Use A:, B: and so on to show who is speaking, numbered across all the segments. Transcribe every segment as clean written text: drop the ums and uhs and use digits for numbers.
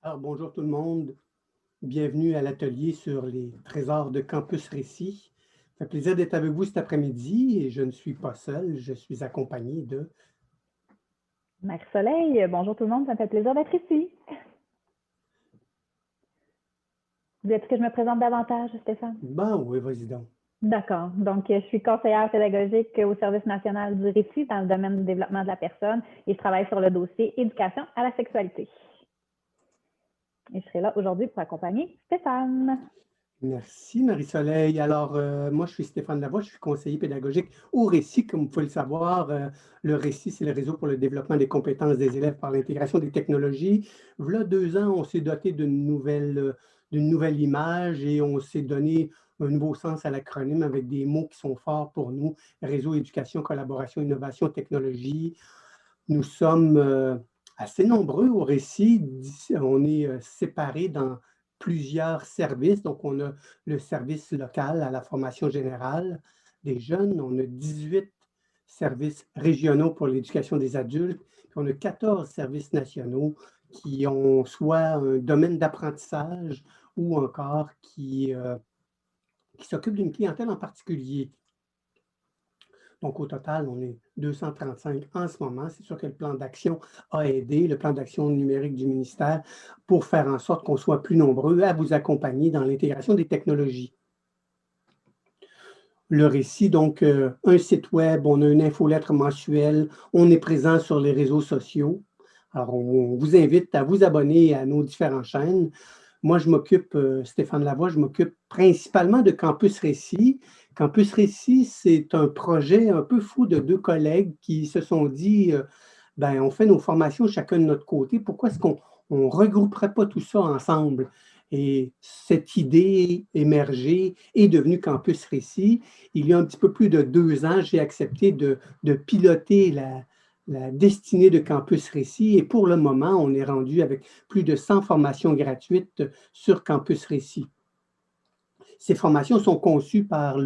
A: Alors, bonjour tout le monde. Bienvenue à l'atelier sur les trésors de Campus Récit. Ça fait plaisir d'être avec vous cet après-midi et je ne suis pas seul, je suis accompagné de...
B: Marie-Soleil, bonjour tout le monde, ça me fait plaisir d'être ici. Voulez-tu que je me présente davantage, Stéphane?
A: Ben oui, vas-y donc.
B: D'accord. Donc, je suis conseillère pédagogique au Service national du récit dans le domaine du développement de la personne et je travaille sur le dossier éducation à la sexualité. Et je serai là aujourd'hui pour accompagner Stéphane.
A: Merci Marie-Soleil. Alors, moi je suis Stéphane Lavoie, je suis conseiller pédagogique au Récit. Comme vous pouvez le savoir, le Récit, c'est le réseau pour le développement des compétences des élèves par l'intégration des technologies. Voilà 2 ans, on s'est doté d'une nouvelle image et on s'est donné un nouveau sens à l'acronyme avec des mots qui sont forts pour nous. Réseau, éducation, collaboration, innovation, technologie. Nous sommes assez nombreux au Récit. On est séparés dans plusieurs services. Donc, on a le service local à la formation générale des jeunes. On a 18 services régionaux pour l'éducation des adultes. Puis on a 14 services nationaux qui ont soit un domaine d'apprentissage ou encore qui s'occupent d'une clientèle en particulier. Donc, au total, on est 235 en ce moment. C'est sûr que le plan d'action a aidé, le plan d'action numérique du ministère, pour faire en sorte qu'on soit plus nombreux à vous accompagner dans l'intégration des technologies. Le Récit, donc, un site web, on a une infolettre mensuelle, on est présent sur les réseaux sociaux. Alors, on vous invite à vous abonner à nos différentes chaînes. Moi, je m'occupe, Stéphane Lavoie, je m'occupe principalement de Campus Récit. Campus Récit, c'est un projet un peu fou de 2 collègues qui se sont dit, ben, on fait nos formations chacun de notre côté, pourquoi est-ce qu'on ne regrouperait pas tout ça ensemble? Et cette idée émergée est devenue Campus Récit. Il y a un petit peu plus de 2 ans, j'ai accepté de piloter la destinée de Campus Récit et pour le moment, on est rendu avec plus de 100 formations gratuites sur Campus Récit. Ces formations sont conçues par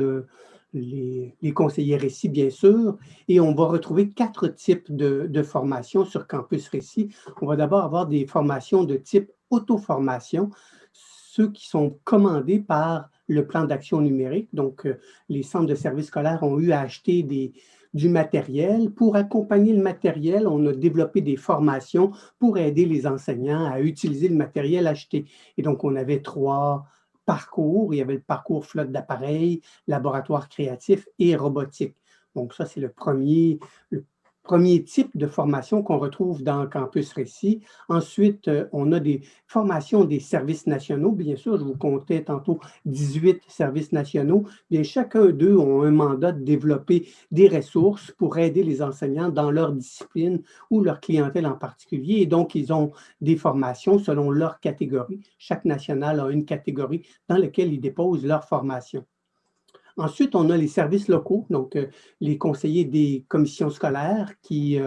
A: les conseillers Récit, bien sûr, et on va retrouver 4 types de formations sur Campus Récit. On va d'abord avoir des formations de type auto-formation, ceux qui sont commandés par le plan d'action numérique. Donc, les centres de services scolaires ont eu à acheter du matériel. Pour accompagner le matériel, on a développé des formations pour aider les enseignants à utiliser le matériel acheté. Et donc, on avait 3 parcours. Il y avait le parcours flotte d'appareils, laboratoire créatif et robotique. Donc, ça, c'est le premier type de formation qu'on retrouve dans Campus Récit. Ensuite, on a des formations des services nationaux. Bien sûr, je vous comptais tantôt 18 services nationaux. Bien, chacun d'eux ont un mandat de développer des ressources pour aider les enseignants dans leur discipline ou leur clientèle en particulier. Et donc, ils ont des formations selon leur catégorie. Chaque national a une catégorie dans laquelle ils déposent leur formation. Ensuite, on a les services locaux, donc les conseillers des commissions scolaires qui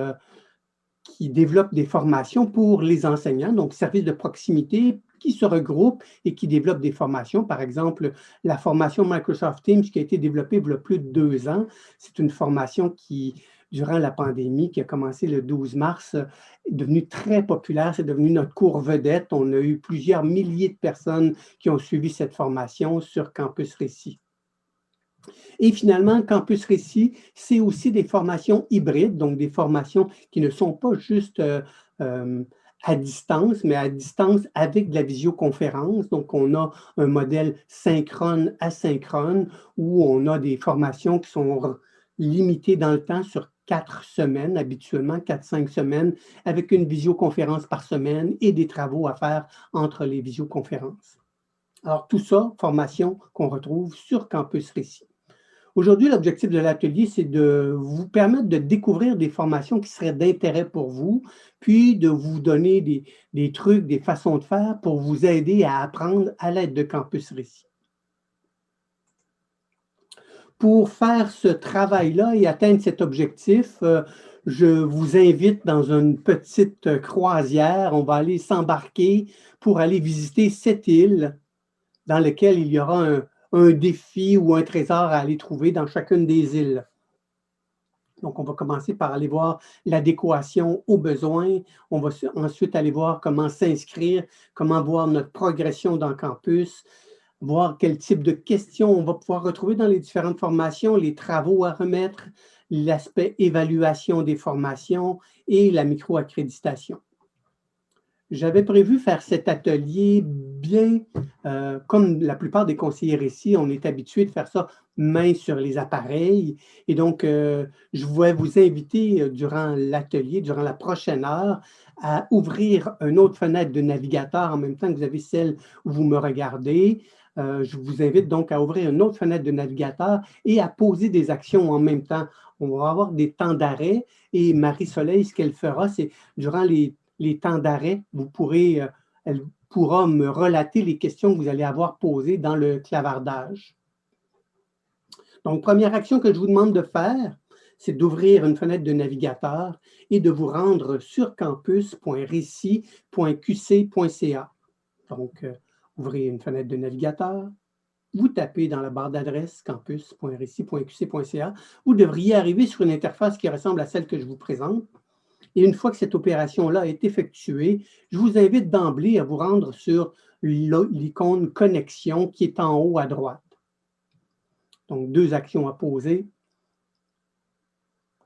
A: développent des formations pour les enseignants, donc services de proximité qui se regroupent et qui développent des formations. Par exemple, la formation Microsoft Teams qui a été développée il y a plus de 2 ans, c'est une formation qui, durant la pandémie, qui a commencé le 12 mars, est devenue très populaire, c'est devenu notre cours vedette. On a eu plusieurs milliers de personnes qui ont suivi cette formation sur Campus Récit. Et finalement, Campus Récit, c'est aussi des formations hybrides, donc des formations qui ne sont pas juste à distance, mais à distance avec de la visioconférence. Donc, on a un modèle synchrone, asynchrone, où on a des formations qui sont limitées dans le temps sur 4 semaines, habituellement 4-5 semaines, avec une visioconférence par semaine et des travaux à faire entre les visioconférences. Alors, tout ça, formation qu'on retrouve sur Campus Récit. Aujourd'hui, l'objectif de l'atelier, c'est de vous permettre de découvrir des formations qui seraient d'intérêt pour vous, puis de vous donner des trucs, des façons de faire pour vous aider à apprendre à l'aide de Campus Récit. Pour faire ce travail-là et atteindre cet objectif, je vous invite dans une petite croisière. On va aller s'embarquer pour aller visiter 7 îles dans lesquelles il y aura un défi ou un trésor à aller trouver dans chacune des îles. Donc, on va commencer par aller voir l'adéquation aux besoins. On va ensuite aller voir comment s'inscrire, comment voir notre progression dans le campus, voir quel type de questions on va pouvoir retrouver dans les différentes formations, les travaux à remettre, l'aspect évaluation des formations et la micro-accréditation. J'avais prévu faire cet atelier bien, comme la plupart des conseillers ici, on est habitué de faire ça main sur les appareils. Et donc, je vais vous inviter durant l'atelier, durant la prochaine heure, à ouvrir une autre fenêtre de navigateur en même temps que vous avez celle où vous me regardez. Je vous invite donc à ouvrir une autre fenêtre de navigateur et à poser des actions en même temps. On va avoir des temps d'arrêt et Marie-Soleil, ce qu'elle fera, c'est durant les temps d'arrêt, elle pourra me relater les questions que vous allez avoir posées dans le clavardage. Donc, première action que je vous demande de faire, c'est d'ouvrir une fenêtre de navigateur et de vous rendre sur campus.récit.qc.ca. Donc, ouvrez une fenêtre de navigateur, vous tapez dans la barre d'adresse campus.récit.qc.ca. Vous devriez arriver sur une interface qui ressemble à celle que je vous présente. Et une fois que cette opération-là est effectuée, je vous invite d'emblée à vous rendre sur l'icône connexion qui est en haut à droite. Donc, deux actions à poser,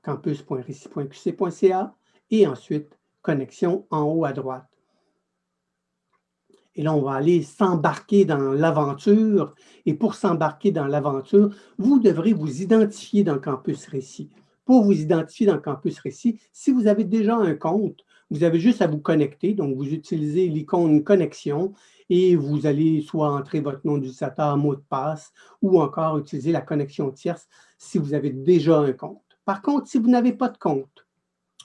A: campus.récit.qc.ca et ensuite connexion en haut à droite. Et là, on va aller s'embarquer dans l'aventure. Et pour s'embarquer dans l'aventure, vous devrez vous identifier dans Campus Récit. Pour vous identifier dans Campus Récit, si vous avez déjà un compte, vous avez juste à vous connecter. Donc, vous utilisez l'icône connexion et vous allez soit entrer votre nom d'utilisateur, mot de passe, ou encore utiliser la connexion tierce si vous avez déjà un compte. Par contre, si vous n'avez pas de compte,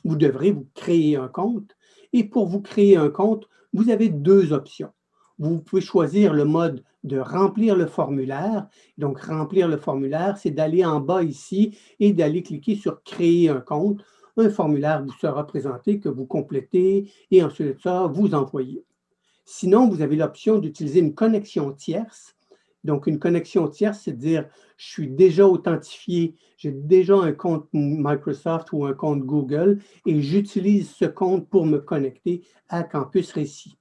A: vous devrez vous créer un compte. Et pour vous créer un compte, vous avez deux options. Vous pouvez choisir le mode de remplir le formulaire. Donc, remplir le formulaire, c'est d'aller en bas ici et d'aller cliquer sur « Créer un compte ». Un formulaire vous sera présenté que vous complétez et ensuite de ça, vous envoyez. Sinon, vous avez l'option d'utiliser une connexion tierce. Donc, une connexion tierce, c'est de dire « Je suis déjà authentifié, j'ai déjà un compte Microsoft ou un compte Google et j'utilise ce compte pour me connecter à Campus Récit ».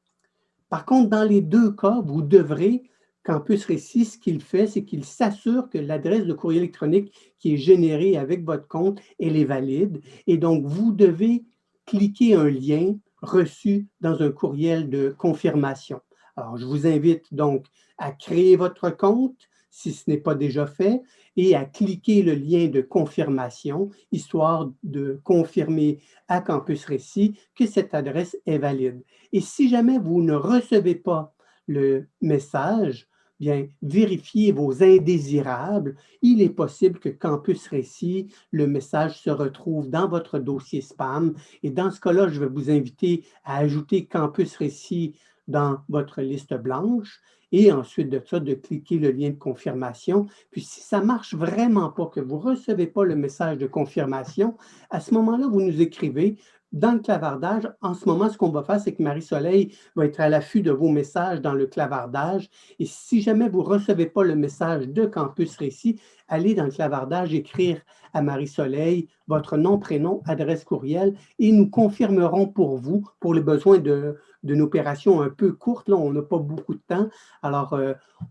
A: Par contre, dans les deux cas, vous devrez, Campus Récit, ce qu'il fait, c'est qu'il s'assure que l'adresse de courriel électronique qui est générée avec votre compte, elle est valide. Et donc, vous devez cliquer un lien reçu dans un courriel de confirmation. Alors, je vous invite donc à créer votre compte, si ce n'est pas déjà fait, et à cliquer le lien de confirmation, histoire de confirmer à Campus Récit que cette adresse est valide. Et si jamais vous ne recevez pas le message, bien, vérifiez vos indésirables. Il est possible que Campus Récit, le message se retrouve dans votre dossier spam. Et dans ce cas-là, je vais vous inviter à ajouter Campus Récit dans votre liste blanche et ensuite de ça, de cliquer le lien de confirmation. Puis si ça ne marche vraiment pas, que vous ne recevez pas le message de confirmation, à ce moment-là, vous nous écrivez dans le clavardage. En ce moment, ce qu'on va faire, c'est que Marie-Soleil va être à l'affût de vos messages dans le clavardage. Et si jamais vous ne recevez pas le message de Campus Récit, allez dans le clavardage, écrire à Marie-Soleil votre nom, prénom, adresse courriel et nous confirmerons pour vous, pour les besoins d'une opération un peu courte. Là, on n'a pas beaucoup de temps. Alors,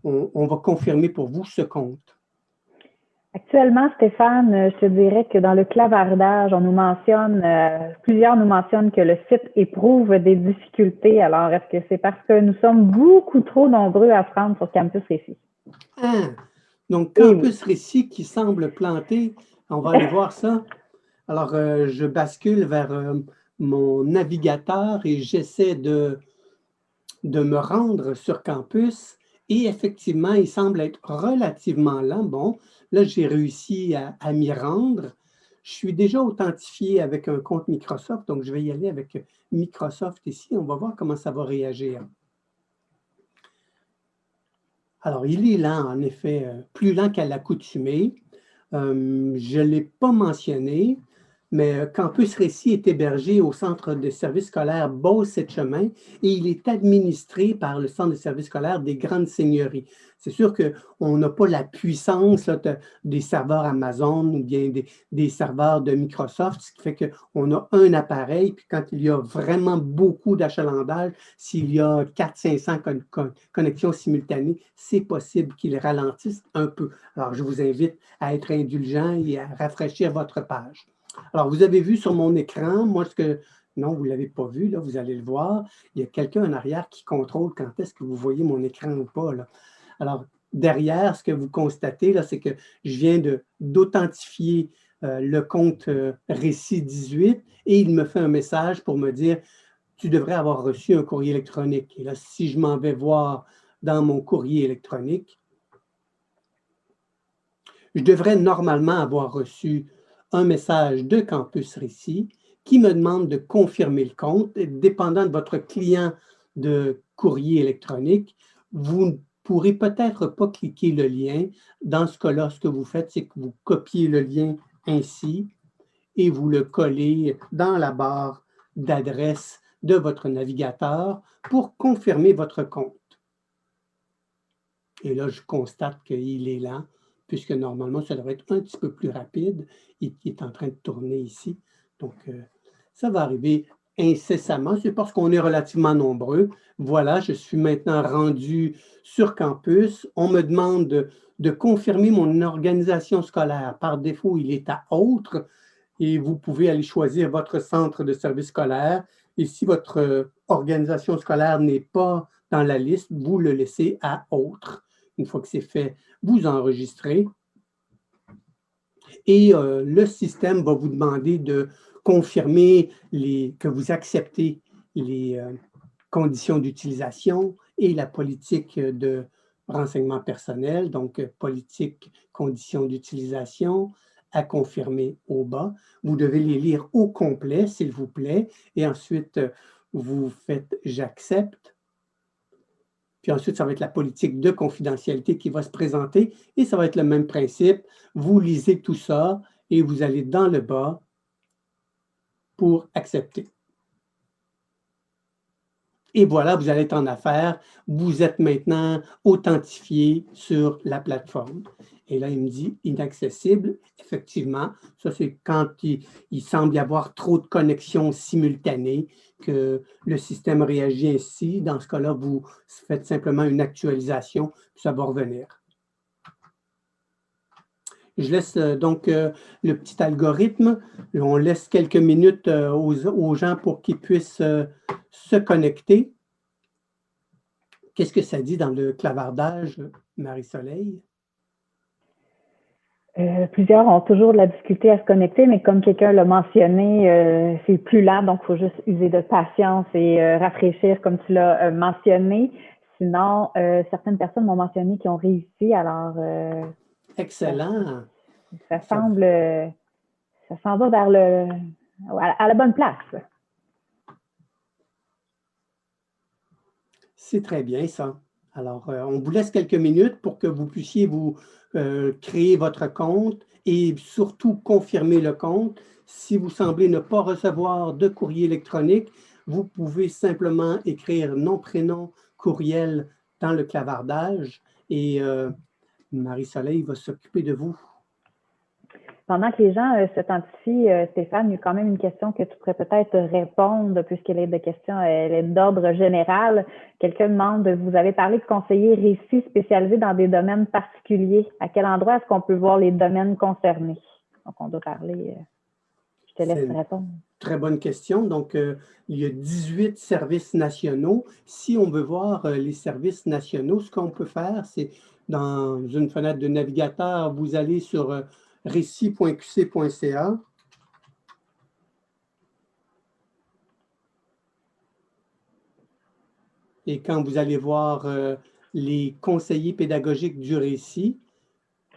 A: on va confirmer pour vous ce compte.
B: Actuellement, Stéphane, je te dirais que dans le clavardage, on nous mentionne, plusieurs nous mentionnent que le site éprouve des difficultés. Alors, est-ce que c'est parce que nous sommes beaucoup trop nombreux à se rendre sur Campus Récit?
A: Ah, donc, Campus Récit qui semble planté, on va aller voir ça. Alors, je bascule vers mon navigateur et j'essaie de me rendre sur Campus. Et effectivement, il semble être relativement lent. Bon, là, j'ai réussi à m'y rendre. Je suis déjà authentifié avec un compte Microsoft, donc je vais y aller avec Microsoft ici. On va voir comment ça va réagir. Alors, il est lent, en effet, plus lent qu'à l'accoutumée. Je ne l'ai pas mentionné, mais Campus Récit est hébergé au Centre de services scolaires Beauce-Sept-Chemins et il est administré par le Centre de services scolaires des Grandes Seigneuries. C'est sûr qu'on n'a pas la puissance là, des serveurs Amazon ou bien des serveurs de Microsoft, ce qui fait qu'on a un appareil, puis quand il y a vraiment beaucoup d'achalandage, s'il y a 400-500 connexions simultanées, c'est possible qu'il ralentisse un peu. Alors, je vous invite à être indulgent et à rafraîchir votre page. Alors, vous avez vu sur mon écran, non, vous ne l'avez pas vu, là, vous allez le voir, il y a quelqu'un en arrière qui contrôle quand est-ce que vous voyez mon écran ou pas, là. Alors, derrière, ce que vous constatez, là, c'est que je viens d'authentifier le compte Récit 18 et il me fait un message pour me dire « Tu devrais avoir reçu un courrier électronique. » Et là, si je m'en vais voir dans mon courrier électronique, je devrais normalement avoir reçu un message de Campus Récit qui me demande de confirmer le compte. Et dépendant de votre client de courrier électronique, vous ne pourrez peut-être pas cliquer le lien. Dans ce cas-là, ce que vous faites, c'est que vous copiez le lien ainsi et vous le collez dans la barre d'adresse de votre navigateur pour confirmer votre compte. Et là, je constate qu'il est là, puisque normalement, ça devrait être un petit peu plus rapide. Il est en train de tourner ici. Donc, ça va arriver incessamment. C'est parce qu'on est relativement nombreux. Voilà, je suis maintenant rendu sur campus. On me demande de confirmer mon organisation scolaire. Par défaut, il est à autre et vous pouvez aller choisir votre centre de service scolaire. Et si votre organisation scolaire n'est pas dans la liste, vous le laissez à autre. Une fois que c'est fait, vous enregistrez. Et le système va vous demander de confirmer que vous acceptez les conditions d'utilisation et la politique de renseignement personnel, donc politique, conditions d'utilisation, à confirmer au bas. Vous devez les lire au complet, s'il vous plaît, et ensuite, vous faites « J'accepte ». Puis ensuite, ça va être la politique de confidentialité qui va se présenter et ça va être le même principe. Vous lisez tout ça et vous allez dans le bas pour accepter. Et voilà, vous allez être en affaires. Vous êtes maintenant authentifié sur la plateforme. Et là, il me dit inaccessible. Effectivement, ça, c'est quand il semble y avoir trop de connexions simultanées que le système réagit ainsi. Dans ce cas-là, vous faites simplement une actualisation, puis ça va revenir. Je laisse donc le petit algorithme. On laisse quelques minutes aux gens pour qu'ils puissent se connecter. Qu'est-ce que ça dit dans le clavardage, Marie-Soleil?
B: Plusieurs ont toujours de la difficulté à se connecter, mais comme quelqu'un l'a mentionné, c'est plus lent, donc il faut juste user de patience et rafraîchir comme tu l'as mentionné. Sinon, certaines personnes m'ont mentionné qu'ils ont réussi, alors…
A: Excellent!
B: Ça s'en va vers à la bonne place.
A: C'est très bien ça. Alors, on vous laisse quelques minutes pour que vous puissiez vous créer votre compte et surtout confirmer le compte. Si vous semblez ne pas recevoir de courrier électronique, vous pouvez simplement écrire nom, prénom, courriel dans le clavardage et Marie-Soleil va s'occuper de vous.
B: Pendant que les gens s'authentifient, Stéphane, il y a quand même une question que tu pourrais peut-être répondre, puisqu'elle est de question, elle est d'ordre général. Quelqu'un demande, vous avez parlé de conseillers récits spécialisés dans des domaines particuliers. À quel endroit est-ce qu'on peut voir les domaines concernés? Donc, on doit parler, je te laisse répondre.
A: Très bonne question. Donc, il y a 18 services nationaux. Si on veut voir les services nationaux, ce qu'on peut faire, c'est dans une fenêtre de navigateur, vous allez sur récit.qc.ca. Et quand vous allez voir les conseillers pédagogiques du récit,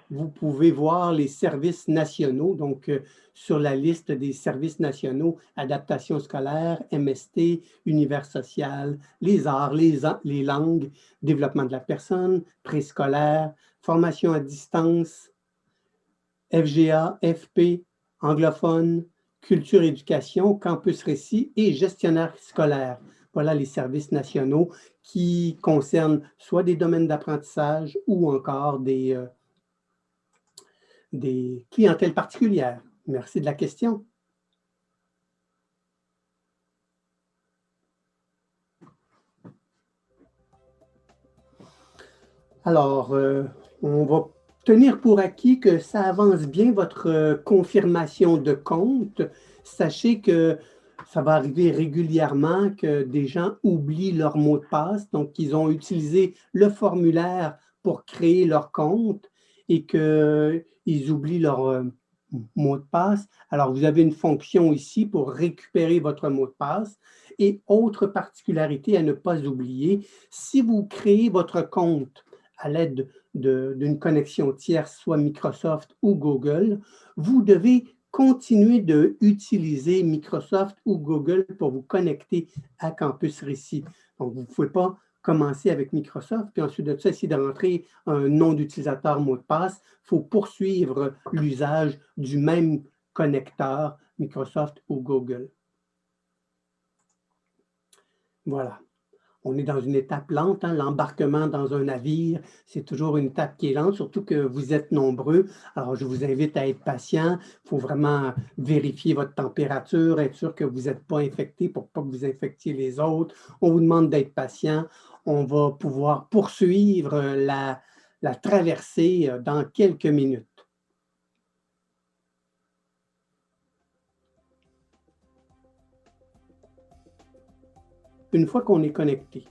A: vous pouvez voir les services nationaux, donc sur la liste des services nationaux, adaptation scolaire, MST, univers social, les arts, les langues, développement de la personne, préscolaire, formation à distance, FGA, FP, anglophone, culture éducation, campus récit et gestionnaire scolaire. Voilà les services nationaux qui concernent soit des domaines d'apprentissage ou encore des clientèles particulières. Merci de la question. Alors, on va tenir pour acquis que ça avance bien votre confirmation de compte. Sachez que ça va arriver régulièrement que des gens oublient leur mot de passe, donc ils ont utilisé le formulaire pour créer leur compte et qu'ils oublient leur mot de passe. Alors, vous avez une fonction ici pour récupérer votre mot de passe. Et autre particularité à ne pas oublier, si vous créez votre compte à l'aide d'une connexion tierce, soit Microsoft ou Google, vous devez continuer d'utiliser Microsoft ou Google pour vous connecter à Campus Récit. Donc, vous ne pouvez pas commencer avec Microsoft, puis ensuite de ça, essayer de rentrer un nom d'utilisateur, mot de passe. Il faut poursuivre l'usage du même connecteur, Microsoft ou Google. Voilà. On est dans une étape lente, hein? L'embarquement dans un navire, c'est toujours une étape qui est lente, surtout que vous êtes nombreux. Alors, je vous invite à être patient. Il faut vraiment vérifier votre température, être sûr que vous n'êtes pas infecté pour pas que vous infectiez les autres. On vous demande d'être patient. On va pouvoir poursuivre la traversée dans quelques minutes. Une fois qu'on est connecté,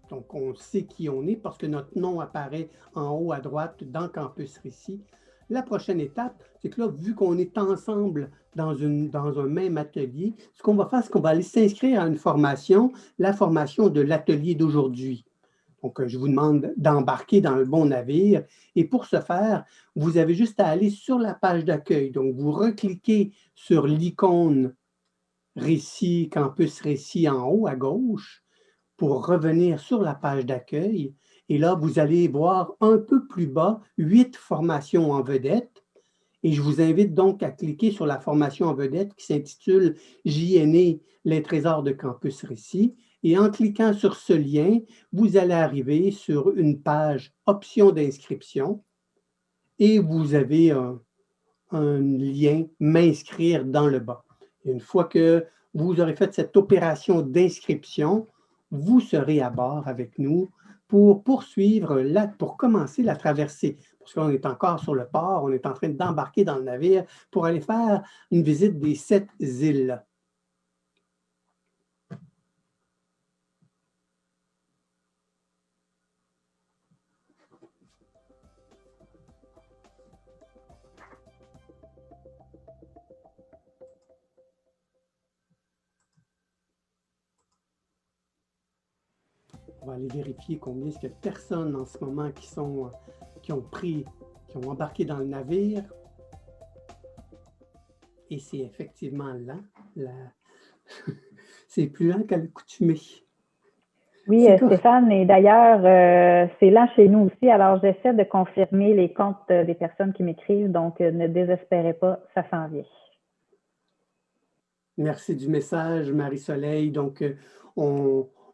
A: donc on sait qui on est parce que notre nom apparaît en haut à droite dans Campus Récit. La prochaine étape, c'est que là, vu qu'on est ensemble dans un même atelier, ce qu'on va faire, c'est qu'on va aller s'inscrire à une formation, la formation de l'atelier d'aujourd'hui. Donc, je vous demande d'embarquer dans le bon navire. Et pour ce faire, vous avez juste à aller sur la page d'accueil. Donc, vous recliquez sur l'icône Récit, Campus Récit en haut à gauche pour revenir sur la page d'accueil. Et là, vous allez voir un peu plus bas 8 formations en vedette. Et je vous invite donc à cliquer sur la formation en vedette qui s'intitule JNE, les trésors de Campus Récit. Et en cliquant sur ce lien, vous allez arriver sur une page options d'inscription et vous avez un lien m'inscrire dans le bas. Et une fois que vous aurez fait cette opération d'inscription, vous serez à bord avec nous pour poursuivre, pour commencer la traversée. Parce qu'on est encore sur le port, on est en train d'embarquer dans le navire pour aller faire une visite des 7 îles. On va aller vérifier combien est-ce qu'il y a de personnes en ce moment qui ont embarqué dans le navire. Et c'est effectivement lent. C'est plus lent qu'à l'accoutumée.
B: Oui, Stéphane, et d'ailleurs, c'est lent chez nous aussi. Alors, j'essaie de confirmer les comptes des personnes qui m'écrivent, donc ne désespérez pas, ça s'en vient.
A: Merci du message, Marie-Soleil. Donc,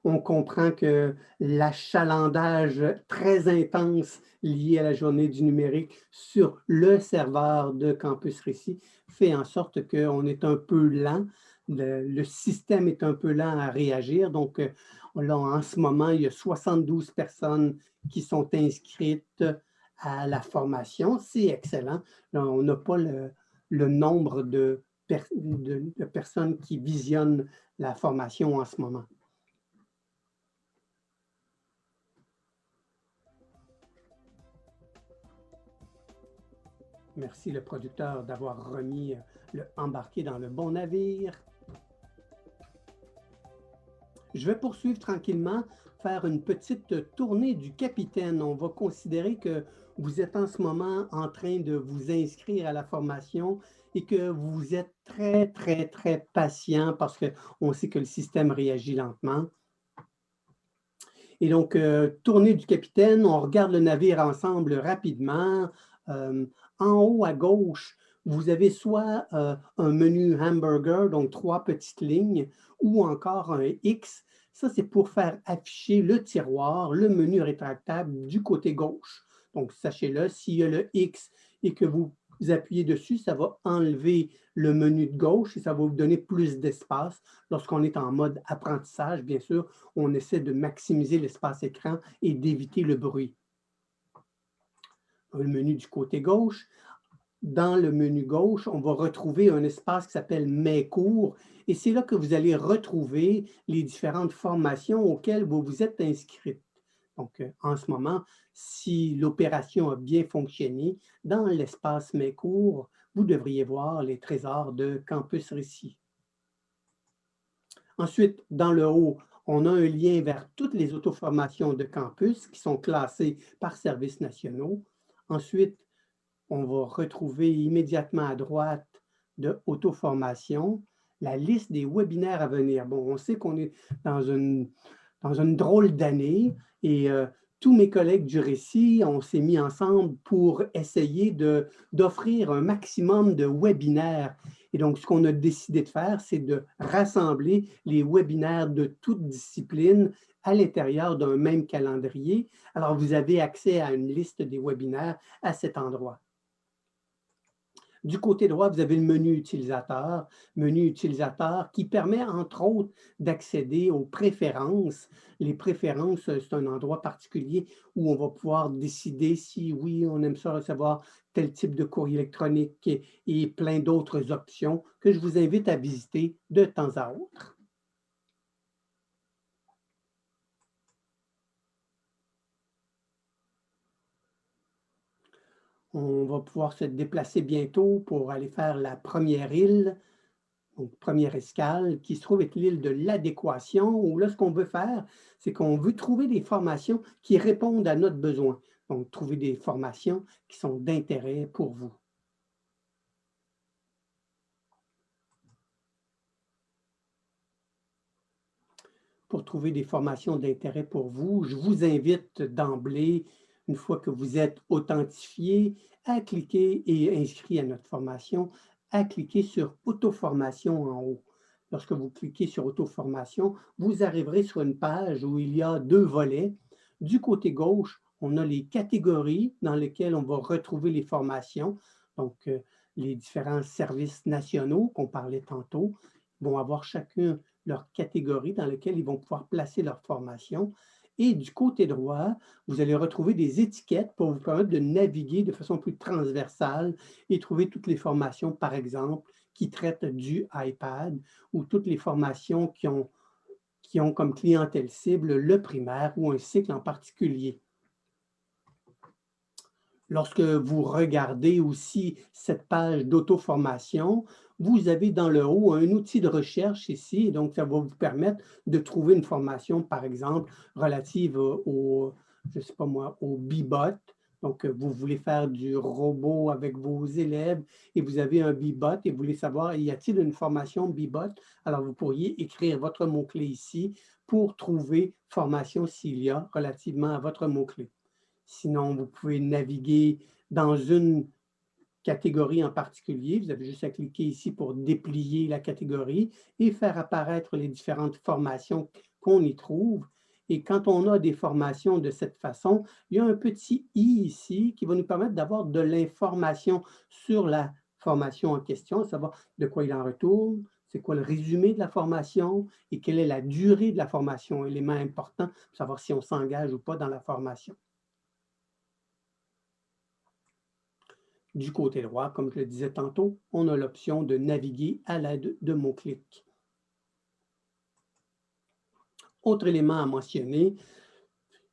A: on comprend que l'achalandage très intense lié à la journée du numérique sur le serveur de Campus Récit fait en sorte qu'on est un peu lent. Le système est un peu lent à réagir. Donc, là, en ce moment, il y a 72 personnes qui sont inscrites à la formation. C'est excellent. Là, on n'a pas le nombre de personnes qui visionnent la formation en ce moment. Merci le producteur d'avoir remis le embarqué dans le bon navire. Je vais poursuivre tranquillement, faire une petite tournée du capitaine. On va considérer que vous êtes en ce moment en train de vous inscrire à la formation et que vous êtes très, très, très patient parce qu'on sait que le système réagit lentement. Et donc, tournée du capitaine, on regarde le navire ensemble rapidement. En haut à gauche, vous avez soit un menu hamburger, donc 3 petites lignes, ou encore un X. Ça, c'est pour faire afficher le tiroir, le menu rétractable du côté gauche. Donc, sachez-le, s'il y a le X et que vous appuyez dessus, ça va enlever le menu de gauche et ça va vous donner plus d'espace. Lorsqu'on est en mode apprentissage, bien sûr, on essaie de maximiser l'espace écran et d'éviter le bruit. Le menu du côté gauche. Dans le menu gauche, on va retrouver un espace qui s'appelle Mes cours et c'est là que vous allez retrouver les différentes formations auxquelles vous vous êtes inscrite. Donc, en ce moment, si l'opération a bien fonctionné, dans l'espace Mes cours, vous devriez voir les trésors de Campus Récit. Ensuite, dans le haut, on a un lien vers toutes les auto-formations de campus qui sont classées par services nationaux. Ensuite, on va retrouver immédiatement à droite de auto-formation la liste des webinaires à venir. Bon, on sait qu'on est dans une drôle d'année et tous mes collègues du récit, on s'est mis ensemble pour essayer d'offrir un maximum de webinaires. Et donc, ce qu'on a décidé de faire, c'est de rassembler les webinaires de toutes disciplines à l'intérieur d'un même calendrier. Alors, vous avez accès à une liste des webinaires à cet endroit. Du côté droit, vous avez le menu utilisateur qui permet, entre autres, d'accéder aux préférences. Les préférences, c'est un endroit particulier où on va pouvoir décider si, oui, on aime ça recevoir tel type de courrier électronique et plein d'autres options que je vous invite à visiter de temps à autre. On va pouvoir se déplacer bientôt pour aller faire la première île, donc première escale, qui se trouve être l'île de l'adéquation, où là, ce qu'on veut faire, c'est qu'on veut trouver des formations qui répondent à notre besoin. Donc, trouver des formations qui sont d'intérêt pour vous. Pour trouver des formations d'intérêt pour vous, je vous invite d'emblée, une fois que vous êtes authentifié, à cliquer et inscrit à notre formation, à cliquer sur Auto-formation en haut. Lorsque vous cliquez sur Auto-formation, vous arriverez sur une page où il y a 2 volets. Du côté gauche, on a les catégories dans lesquelles on va retrouver les formations. Donc, les différents services nationaux qu'on parlait tantôt vont avoir chacun leur catégorie dans laquelle ils vont pouvoir placer leur formation. Et du côté droit, vous allez retrouver des étiquettes pour vous permettre de naviguer de façon plus transversale et trouver toutes les formations, par exemple, qui traitent du iPad ou toutes les formations qui ont comme clientèle cible le primaire ou un cycle en particulier. Lorsque vous regardez aussi cette page d'auto-formation, vous avez dans le haut un outil de recherche ici, donc ça va vous permettre de trouver une formation, par exemple, relative au, je sais pas moi, au Bibot. Donc, vous voulez faire du robot avec vos élèves et vous avez un Bibot et vous voulez savoir, y a-t-il une formation Bibot? Alors, vous pourriez écrire votre mot-clé ici pour trouver formation s'il y a relativement à votre mot-clé. Sinon, vous pouvez naviguer dans une catégorie en particulier. Vous avez juste à cliquer ici pour déplier la catégorie et faire apparaître les différentes formations qu'on y trouve. Et quand on a des formations de cette façon, il y a un petit « i » ici qui va nous permettre d'avoir de l'information sur la formation en question, à savoir de quoi il en retourne, c'est quoi le résumé de la formation et quelle est la durée de la formation, élément important pour savoir si on s'engage ou pas dans la formation. Du côté droit, comme je le disais tantôt, on a l'option de naviguer à l'aide de mots-clics. Autre élément à mentionner,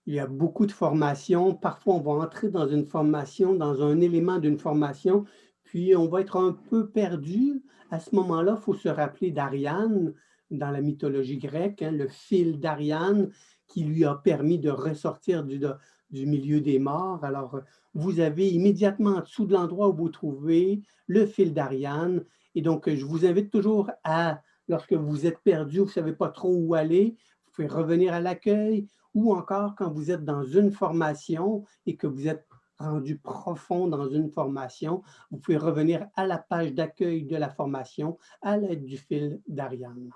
A: il y a beaucoup de formations. Parfois, on va entrer dans une formation, dans un élément d'une formation, puis on va être un peu perdu. À ce moment-là, il faut se rappeler d'Ariane, dans la mythologie grecque, le fil d'Ariane qui lui a permis de ressortir du milieu des morts. Alors, vous avez immédiatement en dessous de l'endroit où vous trouvez le fil d'Ariane. Et donc, je vous invite toujours à, lorsque vous êtes perdu, vous ne savez pas trop où aller, vous pouvez revenir à l'accueil ou encore quand vous êtes dans une formation et que vous êtes rendu profond dans une formation, vous pouvez revenir à la page d'accueil de la formation à l'aide du fil d'Ariane.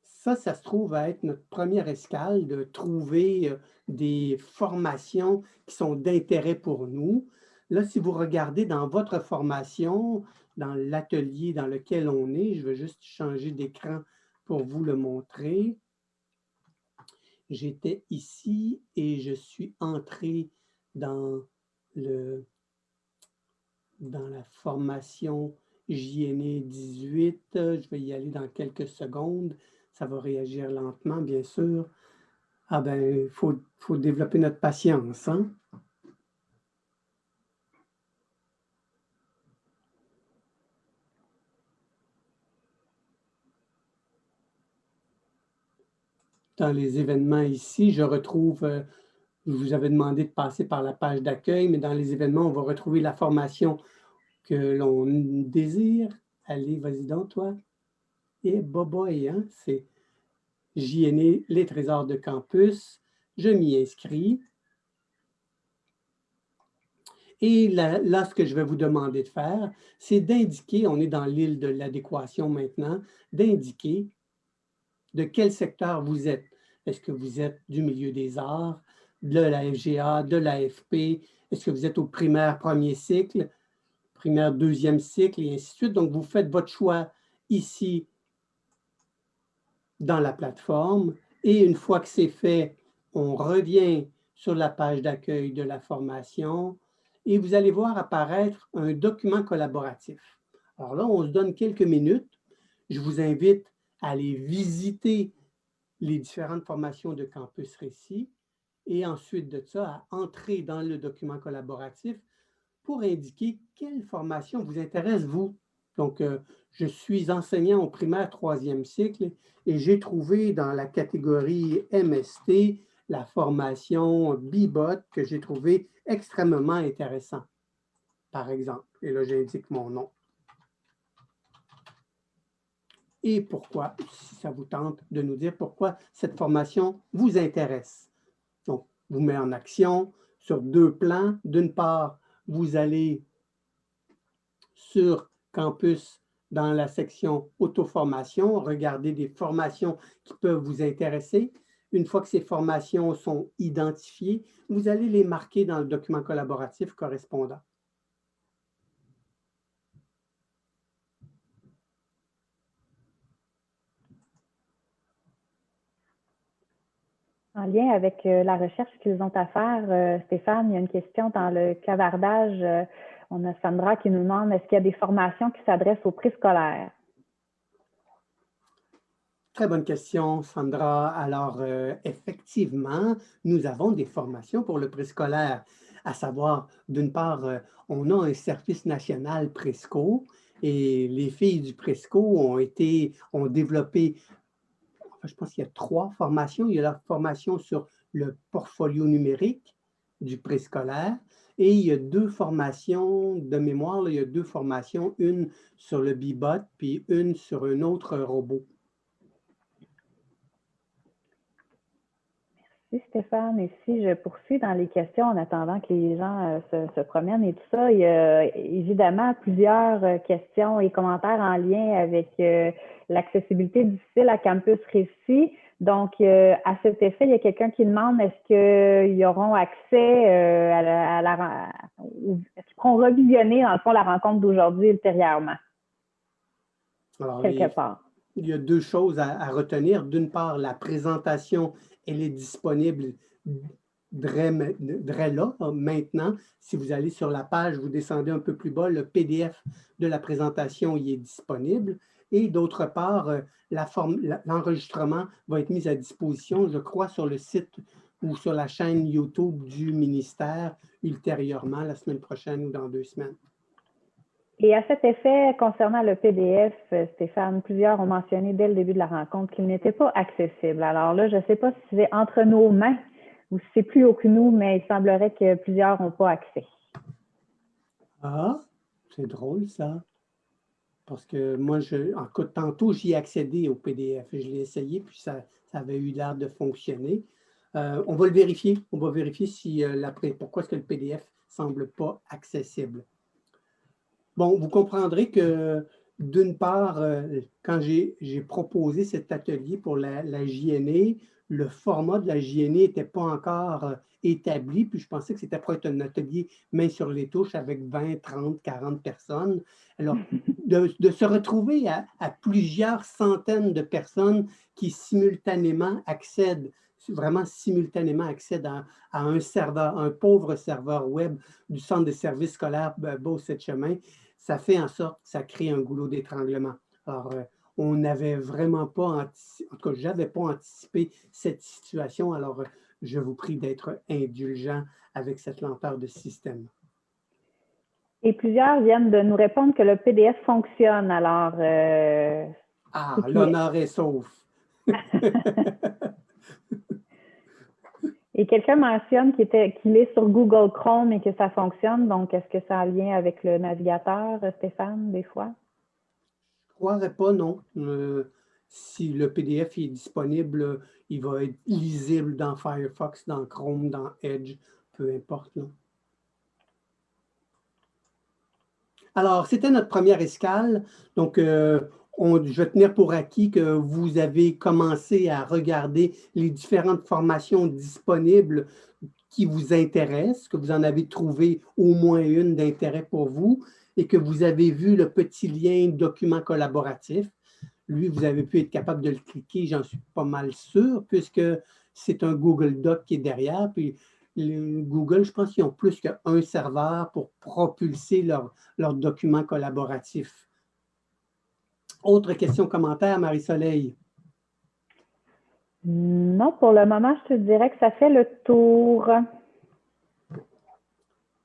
A: Ça se trouve à être notre première escale, de trouver des formations qui sont d'intérêt pour nous. Là, si vous regardez dans votre formation, dans l'atelier dans lequel on est, je vais juste changer d'écran pour vous le montrer. J'étais ici et je suis entré dans la formation JNE 18. Je vais y aller dans quelques secondes. Ça va réagir lentement, bien sûr. Ah ben, il faut développer notre patience, hein? Dans les événements ici, je retrouve, je vous avais demandé de passer par la page d'accueil, mais dans les événements, on va retrouver la formation que l'on désire. Allez, vas-y donc, toi. Et boboy, hein? C'est JNE, les trésors de campus. Je m'y inscris. Et là, ce que je vais vous demander de faire, c'est d'indiquer, on est dans l'île de l'adéquation maintenant, d'indiquer de quel secteur vous êtes. Est-ce que vous êtes du milieu des arts, de la FGA, de l'AFP? Est-ce que vous êtes au primaire premier cycle, primaire deuxième cycle, et ainsi de suite? Donc, vous faites votre choix ici dans la plateforme. Et une fois que c'est fait, on revient sur la page d'accueil de la formation et vous allez voir apparaître un document collaboratif. Alors là, on se donne quelques minutes. Je vous invite à aller visiter les différentes formations de Campus Récit et ensuite de ça, à entrer dans le document collaboratif pour indiquer quelle formation vous intéresse, vous. Donc, je suis enseignant au primaire troisième cycle et j'ai trouvé dans la catégorie MST la formation Bibot que j'ai trouvé extrêmement intéressant, par exemple. Et là, j'indique mon nom. Et pourquoi, si ça vous tente de nous dire pourquoi cette formation vous intéresse. Donc, vous met en action sur deux plans. D'une part, vous allez sur Campus dans la section auto-formation, regarder des formations qui peuvent vous intéresser. Une fois que ces formations sont identifiées, vous allez les marquer dans le document collaboratif correspondant.
B: En lien avec la recherche qu'ils ont à faire, Stéphane, il y a une question dans le clavardage. On a Sandra qui nous demande, est-ce qu'il y a des formations qui s'adressent aux préscolaires?
A: Très bonne question, Sandra. Alors, effectivement, nous avons des formations pour le préscolaire, à savoir, d'une part, on a un service national Présco et les filles du Présco ont développé, je pense qu'il y a 3 formations. Il y a la formation sur le portfolio numérique du préscolaire et il y a 2 formations de mémoire. Là, il y a 2 formations, une sur le Bibot puis une sur un autre robot.
B: Merci Stéphane. Et si je poursuis dans les questions en attendant que les gens se promènent et tout ça, il y a évidemment plusieurs questions et commentaires en lien avec l'accessibilité difficile à Campus Récit. Donc, à cet effet, il y a quelqu'un qui demande est-ce qu'ils auront accès est-ce qu'ils pourront revisionner, dans le fond, la rencontre d'aujourd'hui ultérieurement?
A: Alors,
B: quelque part.
A: Il y a 2 choses à retenir. D'une part, la présentation, elle est disponible là, maintenant. Si vous allez sur la page, vous descendez un peu plus bas, le PDF de la présentation y est disponible. Et d'autre part, l'enregistrement va être mis à disposition, je crois, sur le site ou sur la chaîne YouTube du ministère ultérieurement, la semaine prochaine ou dans 2 semaines.
B: Et à cet effet, concernant le PDF, Stéphane, plusieurs ont mentionné dès le début de la rencontre qu'il n'était pas accessible. Alors là, je ne sais pas si c'est entre nos mains ou si c'est plus haut que nous, mais il semblerait que plusieurs n'ont pas accès.
A: Ah, c'est drôle ça. Parce que moi, tantôt, j'y ai accédé au PDF. Je l'ai essayé, puis ça ça avait eu l'air de fonctionner. On va le vérifier. On va vérifier si pourquoi est-ce que le PDF ne semble pas accessible. Bon, vous comprendrez que, d'une part, quand j'ai proposé cet atelier pour la JNE, le format de la JNE n'était pas encore établi, puis je pensais que c'était pour être un atelier main sur les touches avec 20, 30, 40 personnes. Alors, de se retrouver à plusieurs centaines de personnes qui simultanément accèdent, vraiment simultanément accèdent à un serveur, un pauvre serveur web du Centre de services scolaires Beauce-Chemin, ça fait en sorte que ça crée un goulot d'étranglement. Alors, on n'avait vraiment pas anticipé, en tout cas, je n'avais pas anticipé cette situation, alors je vous prie d'être indulgent avec cette lenteur de système.
B: Et plusieurs viennent de nous répondre que le PDF fonctionne, alors...
A: l'honneur est sauf.
B: Et quelqu'un mentionne qu'il est sur Google Chrome et que ça fonctionne. Donc, est-ce que ça a un lien avec le navigateur, Stéphane, des fois?
A: Je ne croirais pas, non. Si le PDF est disponible, il va être lisible dans Firefox, dans Chrome, dans Edge, peu importe. Non? Alors, c'était notre première escale. Donc, je vais tenir pour acquis que vous avez commencé à regarder les différentes formations disponibles qui vous intéressent, que vous en avez trouvé au moins une d'intérêt pour vous et que vous avez vu le petit lien document collaboratif. Lui, vous avez pu être capable de le cliquer, j'en suis pas mal sûr, puisque c'est un Google Doc qui est derrière. Puis Google, je pense qu'ils ont plus qu'un serveur pour propulser leurs documents collaboratifs. Autre question, commentaire, Marie-Soleil?
B: Non, pour le moment, je te dirais que ça fait le tour.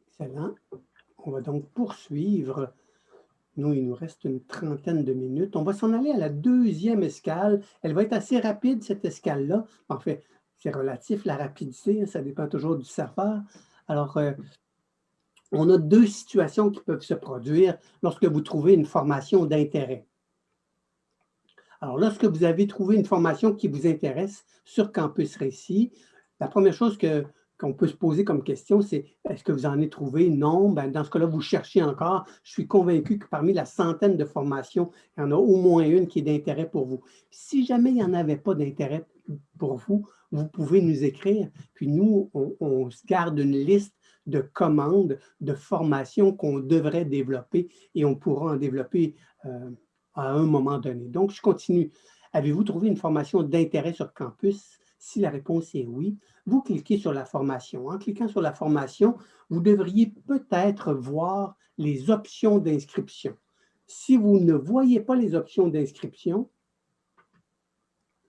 A: Excellent. On va donc poursuivre. Nous, il nous reste une trentaine de minutes. On va s'en aller à la deuxième escale. Elle va être assez rapide, cette escale-là. En fait, c'est relatif, la rapidité, ça dépend toujours du serveur. Alors, on a deux situations qui peuvent se produire lorsque vous trouvez une formation d'intérêt. Alors, lorsque vous avez trouvé une formation qui vous intéresse sur Campus Récit, la première chose qu'on peut se poser comme question, c'est est-ce que vous en avez trouvé? Non. Ben, dans ce cas-là, vous cherchez encore. Je suis convaincu que parmi la centaine de formations, il y en a au moins une qui est d'intérêt pour vous. Si jamais il n'y en avait pas d'intérêt pour vous, vous pouvez nous écrire. Puis nous, on se garde une liste de commandes, de formations qu'on devrait développer et on pourra en développer à un moment donné. Donc, je continue. Avez-vous trouvé une formation d'intérêt sur campus? Si la réponse est oui, vous cliquez sur la formation. En cliquant sur la formation, vous devriez peut-être voir les options d'inscription. Si vous ne voyez pas les options d'inscription,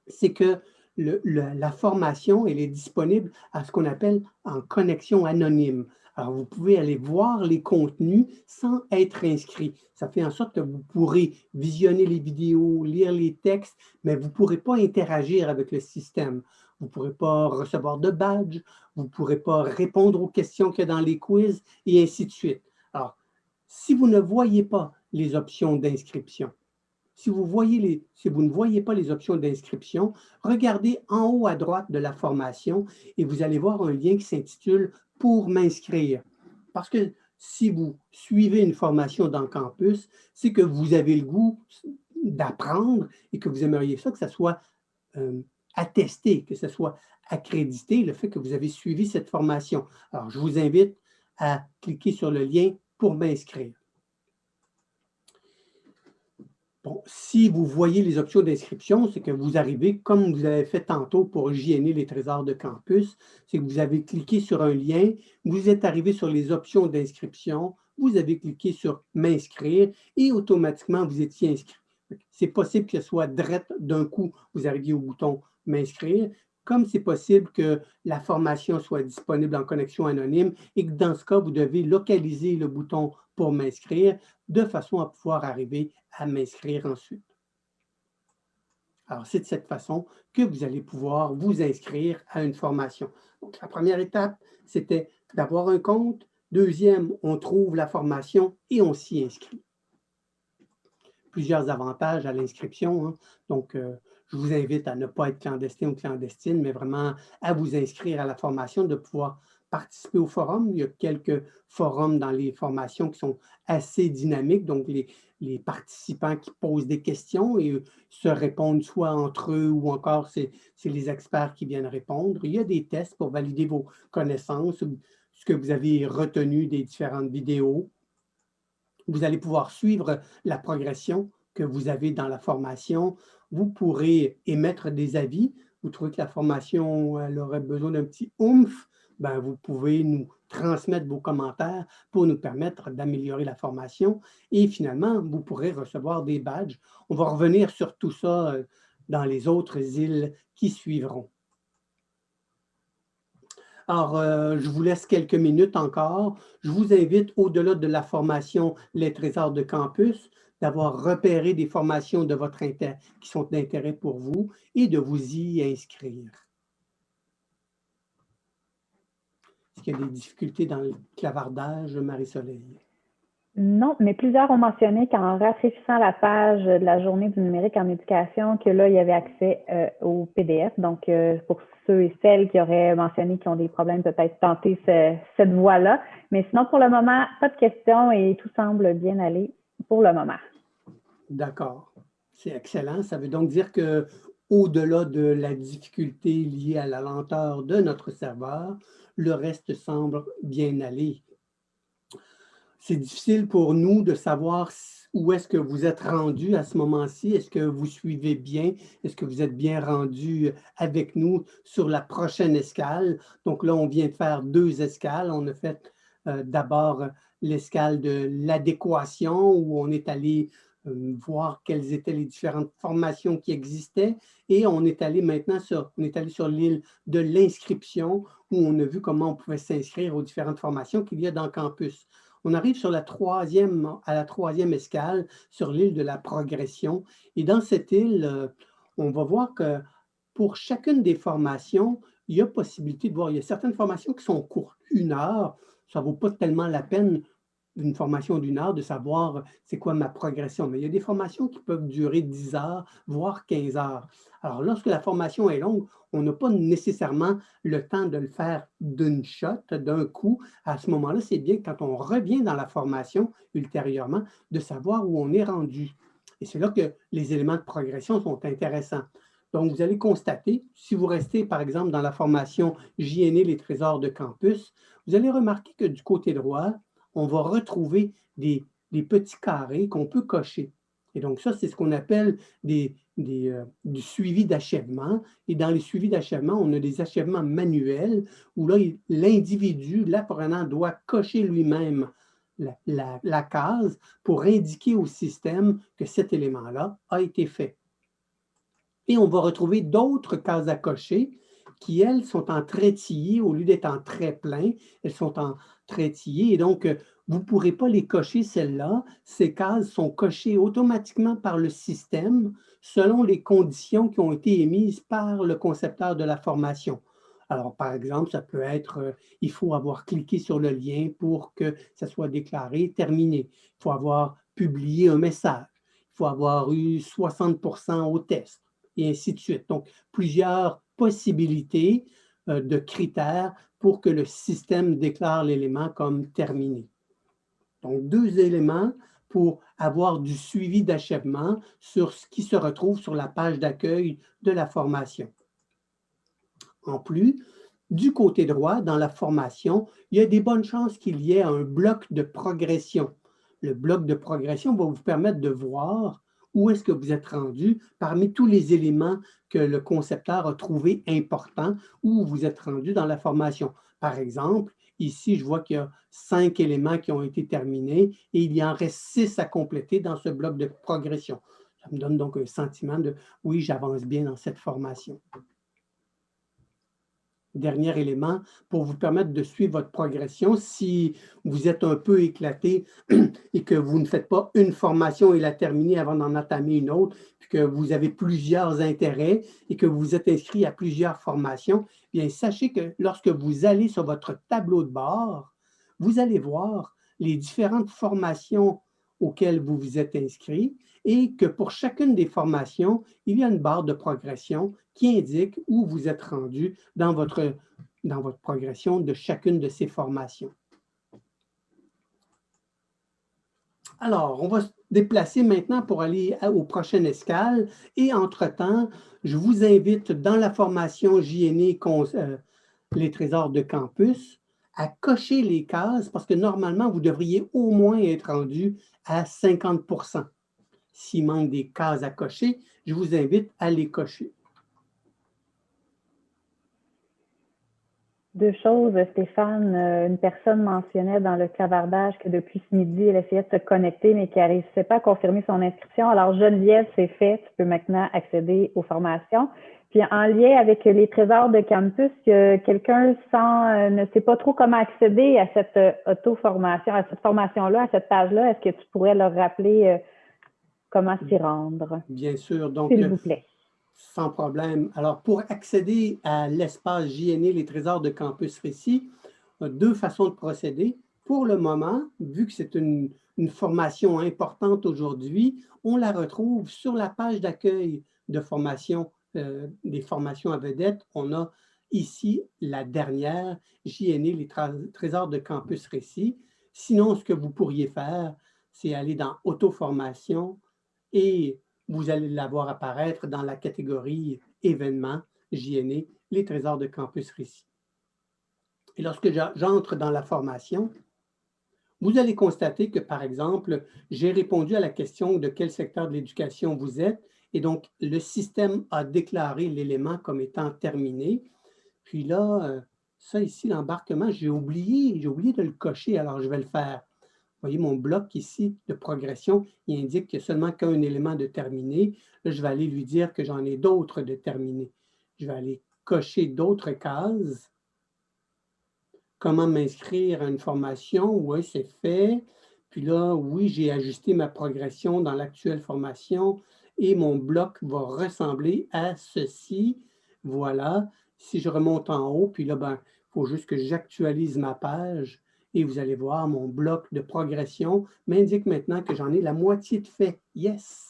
A: c'est que la formation, elle est disponible à ce qu'on appelle en connexion anonyme. Alors, vous pouvez aller voir les contenus sans être inscrit. Ça fait en sorte que vous pourrez visionner les vidéos, lire les textes, mais vous ne pourrez pas interagir avec le système. Vous ne pourrez pas recevoir de badge, vous ne pourrez pas répondre aux questions qu'il y a dans les quiz et ainsi de suite. Alors, si vous ne voyez pas les options d'inscription, si vous ne voyez pas les options d'inscription, regardez en haut à droite de la formation et vous allez voir un lien qui s'intitule « Pour m'inscrire ». Parce que si vous suivez une formation dans Campus, c'est que vous avez le goût d'apprendre et que vous aimeriez ça, que ça soit attesté, que ce soit accrédité, le fait que vous avez suivi cette formation. Alors, je vous invite à cliquer sur le lien « Pour m'inscrire ». Bon, si vous voyez les options d'inscription, c'est que vous arrivez, comme vous avez fait tantôt pour JNE les trésors de campus, c'est que vous avez cliqué sur un lien, vous êtes arrivé sur les options d'inscription, vous avez cliqué sur « M'inscrire » et automatiquement, vous étiez inscrit. C'est possible que ce soit direct d'un coup, vous arriviez au bouton « M'inscrire », comme c'est possible que la formation soit disponible en connexion anonyme et que dans ce cas, vous devez localiser le bouton « Pour m'inscrire » de façon à pouvoir arriver à m'inscrire ensuite. Alors, c'est de cette façon que vous allez pouvoir vous inscrire à une formation. Donc, la première étape, c'était d'avoir un compte. Deuxième, on trouve la formation et on s'y inscrit. Plusieurs avantages à l'inscription. Hein. Donc, je vous invite à ne pas être clandestin ou clandestine, mais vraiment à vous inscrire à la formation, de pouvoir participer au forum. Il y a quelques forums dans les formations qui sont assez dynamiques, donc les participants qui posent des questions et se répondent soit entre eux ou encore c'est les experts qui viennent répondre. Il y a des tests pour valider vos connaissances, ce que vous avez retenu des différentes vidéos. Vous allez pouvoir suivre la progression que vous avez dans la formation. Vous pourrez émettre des avis. Vous trouvez que la formation elle aurait besoin d'un petit oomph, ben, vous pouvez nous transmettre vos commentaires pour nous permettre d'améliorer la formation. Et finalement, vous pourrez recevoir des badges. On va revenir sur tout ça dans les autres îles qui suivront. Alors, je vous laisse quelques minutes encore. Je vous invite, au-delà de la formation Les Trésors de Campus, d'avoir repéré des formations de votre intérêt, qui sont d'intérêt pour vous et de vous y inscrire. Est-ce qu'il y a des difficultés dans le clavardage, Marie-Soleil?
B: Non, mais plusieurs ont mentionné qu'en rafraîchissant la page de la journée du numérique en éducation, que là, il y avait accès au PDF. Donc, pour ceux et celles qui auraient mentionné qu'ils ont des problèmes, peut-être tenter cette voie-là. Mais sinon, pour le moment, pas de questions et tout semble bien aller pour le moment.
A: D'accord. C'est excellent. Ça veut donc dire que au-delà de la difficulté liée à la lenteur de notre serveur, le reste semble bien aller. C'est difficile pour nous de savoir où est-ce que vous êtes rendu à ce moment-ci. Est-ce que vous suivez bien? Est-ce que vous êtes bien rendu avec nous sur la prochaine escale? Donc là, on vient de faire 2 escales. On a fait d'abord l'escale de l'adéquation où on est allé voir quelles étaient les différentes formations qui existaient et on est allé maintenant sur l'île de l'inscription où on a vu comment on pouvait s'inscrire aux différentes formations qu'il y a dans le campus. On arrive à la troisième escale sur l'île de la progression. Et dans cette île, on va voir que pour chacune des formations, il y a possibilité de voir, il y a certaines formations qui sont courtes, 1 heure, ça ne vaut pas tellement la peine d'une formation d'1 heure de savoir c'est quoi ma progression. Mais il y a des formations qui peuvent durer 10 heures, voire 15 heures. Alors, lorsque la formation est longue, on n'a pas nécessairement le temps de le faire d'une shot, d'un coup. À ce moment-là, c'est bien quand on revient dans la formation ultérieurement de savoir où on est rendu. Et c'est là que les éléments de progression sont intéressants. Donc, vous allez constater, si vous restez par exemple dans la formation JNE, les trésors de campus, vous allez remarquer que du côté droit, on va retrouver des petits carrés qu'on peut cocher. Et donc ça, c'est ce qu'on appelle du suivi d'achèvement. Et dans les suivis d'achèvement, on a des achèvements manuels où là, l'individu, l'apprenant, doit cocher lui-même la case pour indiquer au système que cet élément-là a été fait. Et on va retrouver d'autres cases à cocher qui, elles, sont en trait tillé au lieu d'être en trait plein. Elles sont en trait tillé et donc, vous ne pourrez pas les cocher, celles-là. Ces cases sont cochées automatiquement par le système selon les conditions qui ont été émises par le concepteur de la formation. Alors, par exemple, ça peut être, il faut avoir cliqué sur le lien pour que ça soit déclaré terminé. Il faut avoir publié un message. Il faut avoir eu 60% au test et ainsi de suite. Donc, plusieurs possibilités de critères pour que le système déclare l'élément comme terminé. Donc, 2 éléments pour avoir du suivi d'achèvement sur ce qui se retrouve sur la page d'accueil de la formation. En plus, du côté droit, dans la formation, il y a des bonnes chances qu'il y ait un bloc de progression. Le bloc de progression va vous permettre de voir où est-ce que vous êtes rendu parmi tous les éléments que le concepteur a trouvé importants, où vous êtes rendu dans la formation. Par exemple, ici, je vois qu'il y a 5 éléments qui ont été terminés et il y en reste 6 à compléter dans ce bloc de progression. Ça me donne donc un sentiment de « oui, j'avance bien dans cette formation ». Dernier élément, pour vous permettre de suivre votre progression, si vous êtes un peu éclaté et que vous ne faites pas une formation et la terminer avant d'en entamer une autre, puis que vous avez plusieurs intérêts et que vous êtes inscrit à plusieurs formations, bien sachez que lorsque vous allez sur votre tableau de bord, vous allez voir les différentes formations auxquelles vous vous êtes inscrit et que pour chacune des formations, il y a une barre de progression qui indique où vous êtes rendu dans votre progression de chacune de ces formations. Alors, on va se déplacer maintenant pour aller aux prochaines escales et entre-temps, je vous invite dans la formation JNE les trésors de campus à cocher les cases parce que normalement, vous devriez au moins être rendu à 50%. S'il manque des cases à cocher, je vous invite à les cocher.
B: Deux choses, Stéphane. Une personne mentionnait dans le clavardage que depuis ce midi, elle essayait de se connecter, mais qu'elle ne réussissait pas à confirmer son inscription. Alors, Geneviève, c'est fait. Tu peux maintenant accéder aux formations. Puis, en lien avec les trésors de campus, quelqu'un ne sait pas trop comment accéder à cette auto-formation, à cette formation-là, à cette page-là. Est-ce que tu pourrais leur rappeler comment s'y rendre?
A: Bien sûr. Donc,
B: s'il vous plaît.
A: Sans problème. Alors, pour accéder à l'espace JNE, les trésors de campus Récit, deux façons de procéder. Pour le moment, vu que c'est une formation importante aujourd'hui, on la retrouve sur la page d'accueil de formation, des formations à vedettes. On a ici la dernière, JNE, les trésors de campus Récit. Sinon, ce que vous pourriez faire, c'est aller dans Auto-formation et vous allez la voir apparaître dans la catégorie événements, JNE, les trésors de campus Récit. Et lorsque j'entre dans la formation, vous allez constater que, par exemple, j'ai répondu à la question de quel secteur de l'éducation vous êtes, et donc le système a déclaré l'élément comme étant terminé. Puis là, ça ici, l'embarquement, j'ai oublié de le cocher, alors je vais le faire. Vous voyez mon bloc ici de progression, il indique qu'il n'y a seulement qu'un élément de terminé. Là, je vais aller lui dire que j'en ai d'autres de terminés. Je vais aller cocher d'autres cases. Comment m'inscrire à une formation? Oui, c'est fait. Puis là, oui, j'ai ajusté ma progression dans l'actuelle formation et mon bloc va ressembler à ceci. Voilà. Si je remonte en haut, puis là, il faut juste que j'actualise ma page. Et vous allez voir, mon bloc de progression m'indique maintenant que j'en ai la moitié de fait. Yes!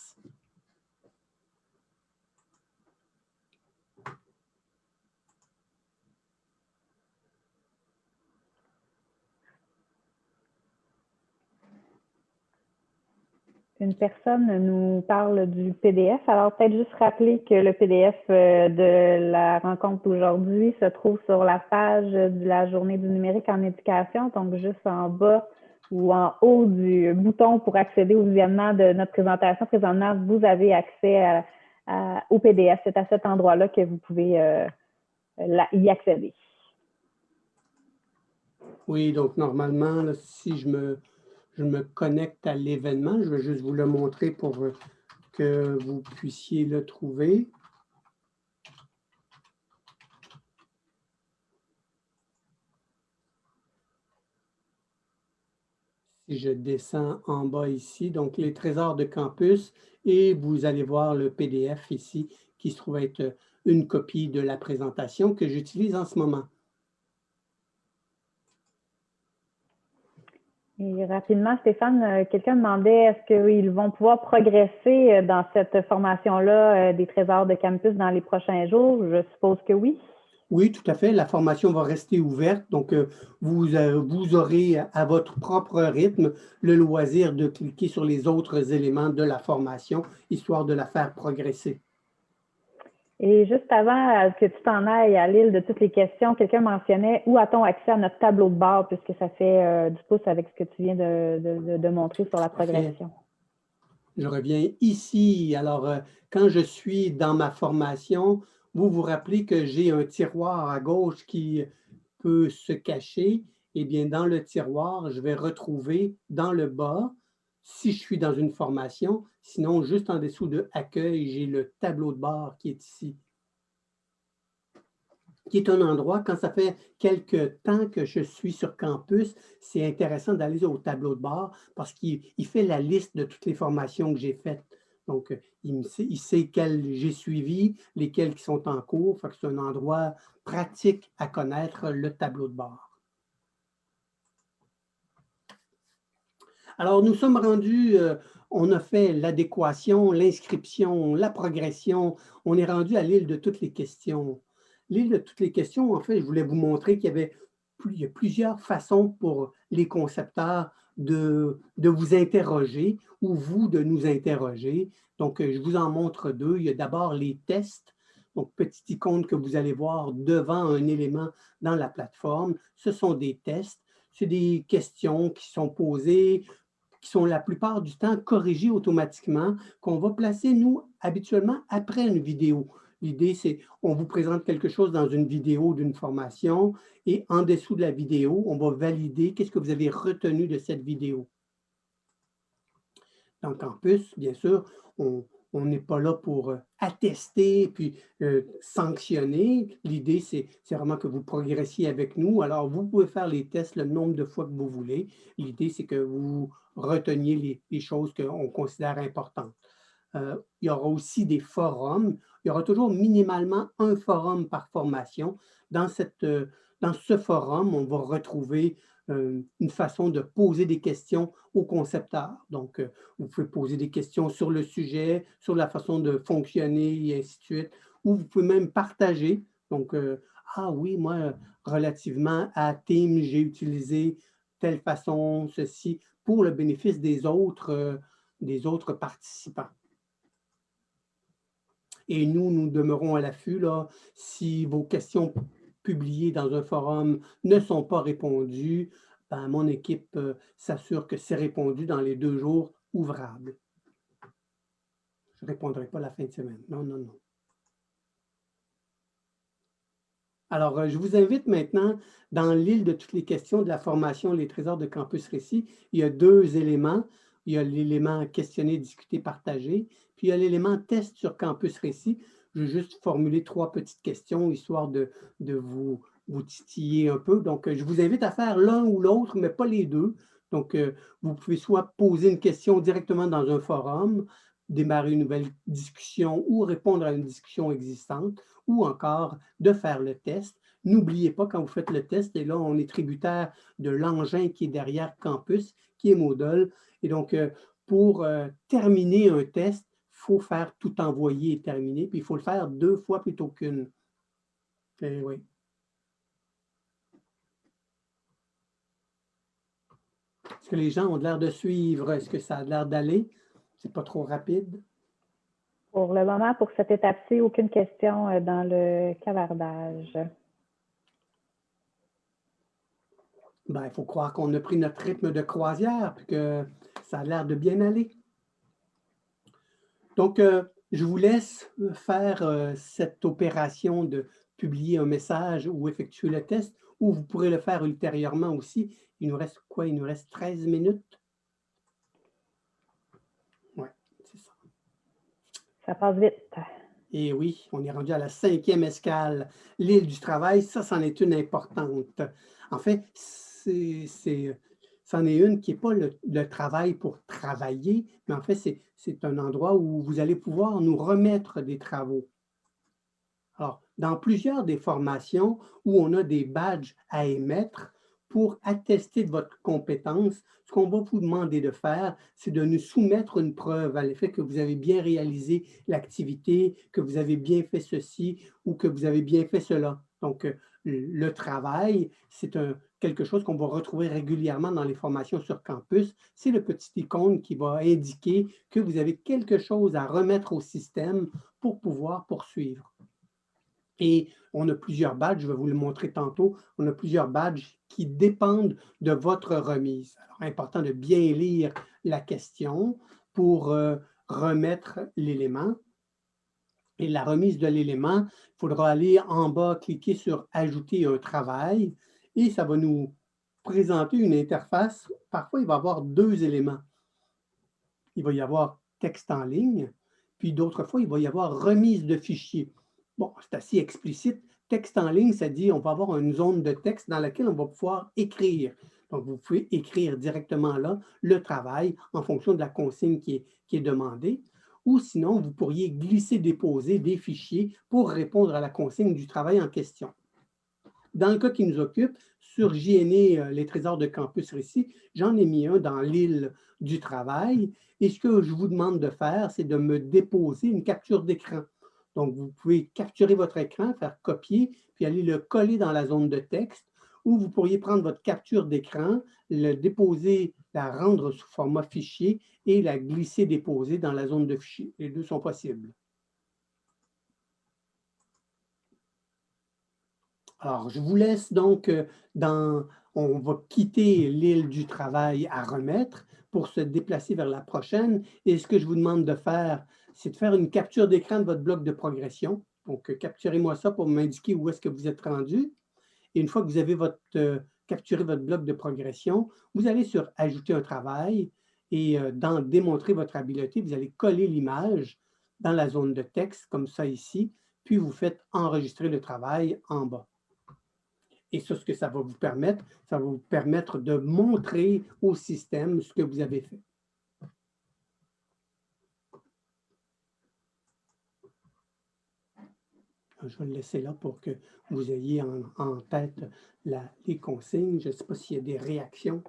B: Une personne nous parle du PDF. Alors, peut-être juste rappeler que le PDF de la rencontre d'aujourd'hui se trouve sur la page de la journée du numérique en éducation, donc juste en bas ou en haut du bouton pour accéder au visionnement de notre présentation. Présentement, vous avez accès au PDF. C'est à cet endroit-là que vous pouvez y accéder.
A: Oui, donc normalement, là, si je me connecte à l'événement, je vais juste vous le montrer pour que vous puissiez le trouver. Si je descends en bas ici, donc les trésors de campus, et vous allez voir le PDF ici qui se trouve être une copie de la présentation que j'utilise en ce moment.
B: Et rapidement, Stéphane, quelqu'un demandait est-ce qu'ils vont pouvoir progresser dans cette formation-là des trésors de campus dans les prochains jours? Je suppose que oui.
A: Oui, tout à fait. La formation va rester ouverte. Donc, vous aurez à votre propre rythme le loisir de cliquer sur les autres éléments de la formation, histoire de la faire progresser.
B: Et juste avant que tu t'en ailles à l'île de toutes les questions, quelqu'un mentionnait où a-t-on accès à notre tableau de bord, puisque ça fait du pouce avec ce que tu viens de montrer sur la progression.
A: Je reviens ici. Alors, quand je suis dans ma formation, vous vous rappelez que j'ai un tiroir à gauche qui peut se cacher. Eh bien, dans le tiroir, je vais retrouver dans le bas, si je suis dans une formation, sinon juste en dessous de Accueil, j'ai le tableau de bord qui est ici, qui est un endroit, quand ça fait quelque temps que je suis sur campus, c'est intéressant d'aller au tableau de bord parce qu'il fait la liste de toutes les formations que j'ai faites. Donc, il sait quelles j'ai suivies, lesquelles qui sont en cours. C'est un endroit pratique à connaître, le tableau de bord. Alors, nous sommes rendus on a fait l'adéquation, l'inscription, la progression. On est rendu à l'île de toutes les questions. L'île de toutes les questions, en fait, je voulais vous montrer il y a plusieurs façons pour les concepteurs de vous interroger ou vous de nous interroger. Donc, je vous en montre deux. Il y a d'abord les tests. Donc, petite icône que vous allez voir devant un élément dans la plateforme. Ce sont des tests. C'est des questions qui sont posées, qui sont la plupart du temps corrigées automatiquement, qu'on va placer, nous, habituellement, après une vidéo. L'idée, c'est on vous présente quelque chose dans une vidéo d'une formation et en dessous de la vidéo, on va valider qu'est-ce que vous avez retenu de cette vidéo. Dans Campus, bien sûr, on n'est pas là pour attester puis sanctionner. L'idée, c'est vraiment que vous progressiez avec nous. Alors, vous pouvez faire les tests le nombre de fois que vous voulez. L'idée, c'est que vous reteniez les choses qu'on considère importantes. Il y aura aussi des forums. Il y aura toujours minimalement un forum par formation. Dans ce forum, on va retrouver une façon de poser des questions aux concepteurs. Donc, vous pouvez poser des questions sur le sujet, sur la façon de fonctionner et ainsi de suite. Ou vous pouvez même partager. Donc, ah oui, moi, relativement à Teams, j'ai utilisé telle façon, ceci, pour le bénéfice des autres participants. Et nous demeurons à l'affût. Si vos questions publiées dans un forum ne sont pas répondues, ben, mon équipe s'assure que c'est répondu dans les 2 jours ouvrables. Je ne répondrai pas la fin de semaine. Non, non, non. Alors, je vous invite maintenant dans l'île de toutes les questions de la formation Les Trésors de Campus Récit. Il y a 2 éléments. Il y a l'élément questionner, discuter, partager. Puis il y a l'élément test sur Campus Récit. Je vais juste formuler 3 petites questions, histoire de vous titiller un peu. Donc, je vous invite à faire l'un ou l'autre, mais pas les deux. Donc, vous pouvez soit poser une question directement dans un forum, démarrer une nouvelle discussion ou répondre à une discussion existante, ou encore de faire le test. N'oubliez pas, quand vous faites le test, et là, on est tributaire de l'engin qui est derrière Campus, qui est Moodle. Et donc, pour terminer un test, il faut faire tout envoyer et terminer, puis il faut le faire 2 fois plutôt qu'une. Oui. Est-ce que les gens ont l'air de suivre? Est-ce que ça a l'air d'aller? C'est pas trop rapide?
B: Pour le moment, pour cette étape-ci, aucune question dans le clavardage.
A: Ben, il faut croire qu'on a pris notre rythme de croisière et que ça a l'air de bien aller. Donc, je vous laisse faire cette opération de publier un message ou effectuer le test, ou vous pourrez le faire ultérieurement aussi. Il nous reste quoi? Il nous reste 13 minutes? Oui, c'est ça.
B: Ça passe vite.
A: Et oui, on est rendu à la 5e escale. L'île du travail, ça, c'en est une importante. En fait, c'en est une qui n'est pas le travail pour travailler, mais en fait, c'est un endroit où vous allez pouvoir nous remettre des travaux. Alors, dans plusieurs des formations où on a des badges à émettre pour attester de votre compétence, ce qu'on va vous demander de faire, c'est de nous soumettre une preuve à l'effet que vous avez bien réalisé l'activité, que vous avez bien fait ceci ou que vous avez bien fait cela. Donc, le travail, c'est quelque chose qu'on va retrouver régulièrement dans les formations sur campus. C'est le petit icône qui va indiquer que vous avez quelque chose à remettre au système pour pouvoir poursuivre. Et on a plusieurs badges, je vais vous le montrer tantôt, on a plusieurs badges qui dépendent de votre remise. Alors, important de bien lire la question pour remettre l'élément. Et la remise de l'élément, il faudra aller en bas, cliquer sur « Ajouter un travail » et ça va nous présenter une interface. Parfois, il va y avoir 2 éléments. Il va y avoir texte en ligne, puis d'autres fois, il va y avoir remise de fichier. Bon, c'est assez explicite. Texte en ligne, ça dit on va avoir une zone de texte dans laquelle on va pouvoir écrire. Donc, vous pouvez écrire directement là le travail en fonction de la consigne qui est demandée. Ou sinon, vous pourriez glisser-déposer des fichiers pour répondre à la consigne du travail en question. Dans le cas qui nous occupe, sur JNE, les trésors de Campus Récit, j'en ai mis un dans l'île du travail. Et ce que je vous demande de faire, c'est de me déposer une capture d'écran. Donc, vous pouvez capturer votre écran, faire copier, puis aller le coller dans la zone de texte, ou vous pourriez prendre votre capture d'écran, le déposer, la rendre sous format fichier et la glisser déposer dans la zone de fichier. Les deux sont possibles. Alors, je vous laisse donc on va quitter l'île du travail à remettre pour se déplacer vers la prochaine. Et ce que je vous demande de faire, c'est de faire une capture d'écran de votre bloc de progression. Donc, capturez-moi ça pour m'indiquer où est-ce que vous êtes rendu. Et une fois que vous avez capturé votre bloc de progression, vous allez sur « Ajouter un travail » et dans « Démontrer votre habileté », vous allez coller l'image dans la zone de texte, comme ça ici, puis vous faites « Enregistrer le travail » en bas. Et ça, ce que ça va vous permettre de montrer au système ce que vous avez fait. Je vais le laisser là pour que vous ayez en tête les consignes. Je ne sais pas s'il y a des réactions.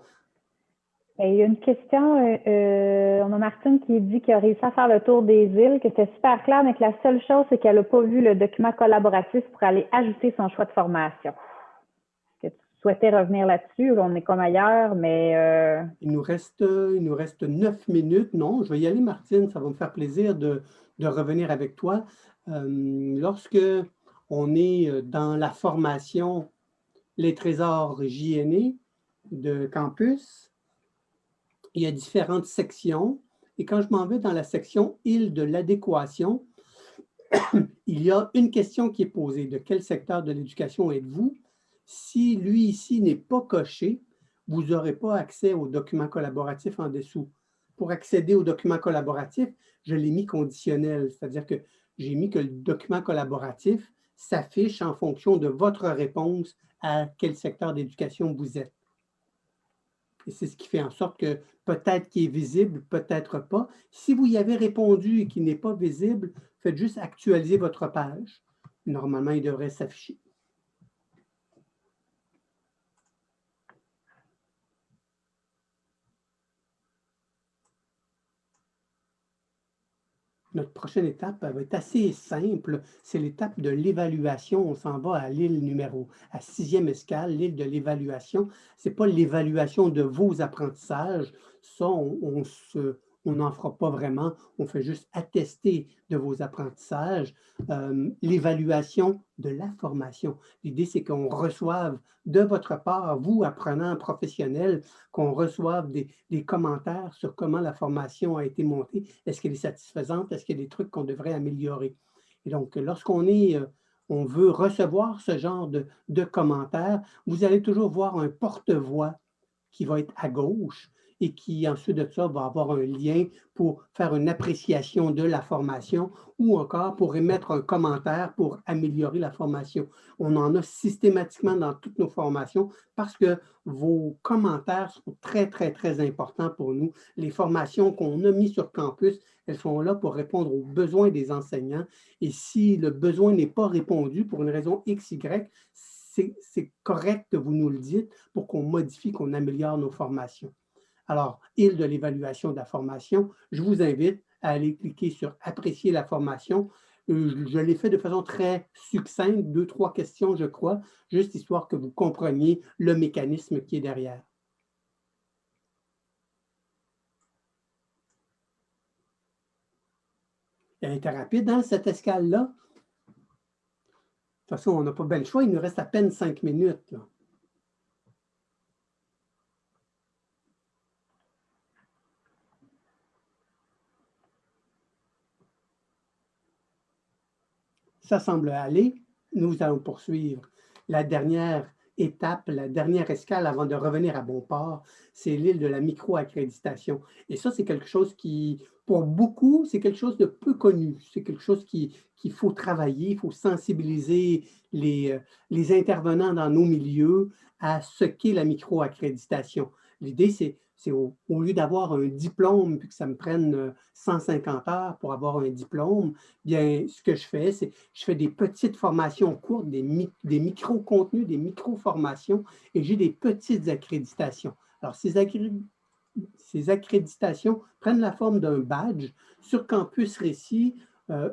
B: Il y a une question. On a Martine qui dit qu'elle a réussi à faire le tour des îles, que c'était super clair, mais que la seule chose, c'est qu'elle n'a pas vu le document collaboratif pour aller ajouter son choix de formation. Est-ce que tu souhaitais revenir là-dessus? On est comme ailleurs, mais...
A: Il nous reste 9 minutes. Non, je vais y aller, Martine. Ça va me faire plaisir de revenir avec toi. Lorsque on est dans la formation Les trésors JNE de campus, il y a différentes sections. Et quand je m'en vais dans la section « Île de l'adéquation », il y a une question qui est posée. De quel secteur de l'éducation êtes-vous? Si lui ici n'est pas coché, vous n'aurez pas accès au document collaboratif en dessous. Pour accéder au document collaboratif, je l'ai mis conditionnel, c'est-à-dire que j'ai mis que le document collaboratif s'affiche en fonction de votre réponse à quel secteur d'éducation vous êtes. Et c'est ce qui fait en sorte que peut-être qu'il est visible, peut-être pas. Si vous y avez répondu et qu'il n'est pas visible, faites juste actualiser votre page. Normalement, il devrait s'afficher. Notre prochaine étape va être assez simple. C'est l'étape de l'évaluation. On s'en va à l'île à 6e escale, l'île de l'évaluation. Ce n'est pas l'évaluation de vos apprentissages. Ça, on n'en fera pas vraiment. On fait juste attester de vos apprentissages. L'évaluation de la formation. L'idée, c'est qu'on reçoive de votre part, vous, apprenants professionnels, qu'on reçoive des commentaires sur comment la formation a été montée. Est-ce qu'elle est satisfaisante? Est-ce qu'il y a des trucs qu'on devrait améliorer? Et donc, lorsqu'on veut recevoir ce genre de commentaires, vous allez toujours voir un porte-voix qui va être à gauche et qui, ensuite de ça, va avoir un lien pour faire une appréciation de la formation ou encore pour émettre un commentaire pour améliorer la formation. On en a systématiquement dans toutes nos formations parce que vos commentaires sont très, très, très importants pour nous. Les formations qu'on a mises sur campus, elles sont là pour répondre aux besoins des enseignants. Et si le besoin n'est pas répondu pour une raison X, Y, c'est correct que vous nous le dites pour qu'on modifie, qu'on améliore nos formations. Alors, île de l'évaluation de la formation, je vous invite à aller cliquer sur « Apprécier la formation ». Je l'ai fait de façon très succincte, 2-3 questions, je crois, juste histoire que vous compreniez le mécanisme qui est derrière. Elle était rapide, hein, cette escale-là? De toute façon, on n'a pas bien le choix, il nous reste à peine 5 minutes, là. Ça semble aller. Nous allons poursuivre. La dernière étape, la dernière escale avant de revenir à bon port, c'est l'île de la micro-accréditation. Et ça, c'est quelque chose qui, pour beaucoup, c'est quelque chose de peu connu. C'est quelque chose qu'il faut travailler, il faut sensibiliser les intervenants dans nos milieux à ce qu'est la micro-accréditation. L'idée, c'est c'est au lieu d'avoir un diplôme puis que ça me prenne 150 heures pour avoir un diplôme, bien, ce que je fais, c'est je fais des petites formations courtes, des micro-contenus, des micro-formations et j'ai des petites accréditations. Alors, ces accréditations prennent la forme d'un badge sur Campus Récit.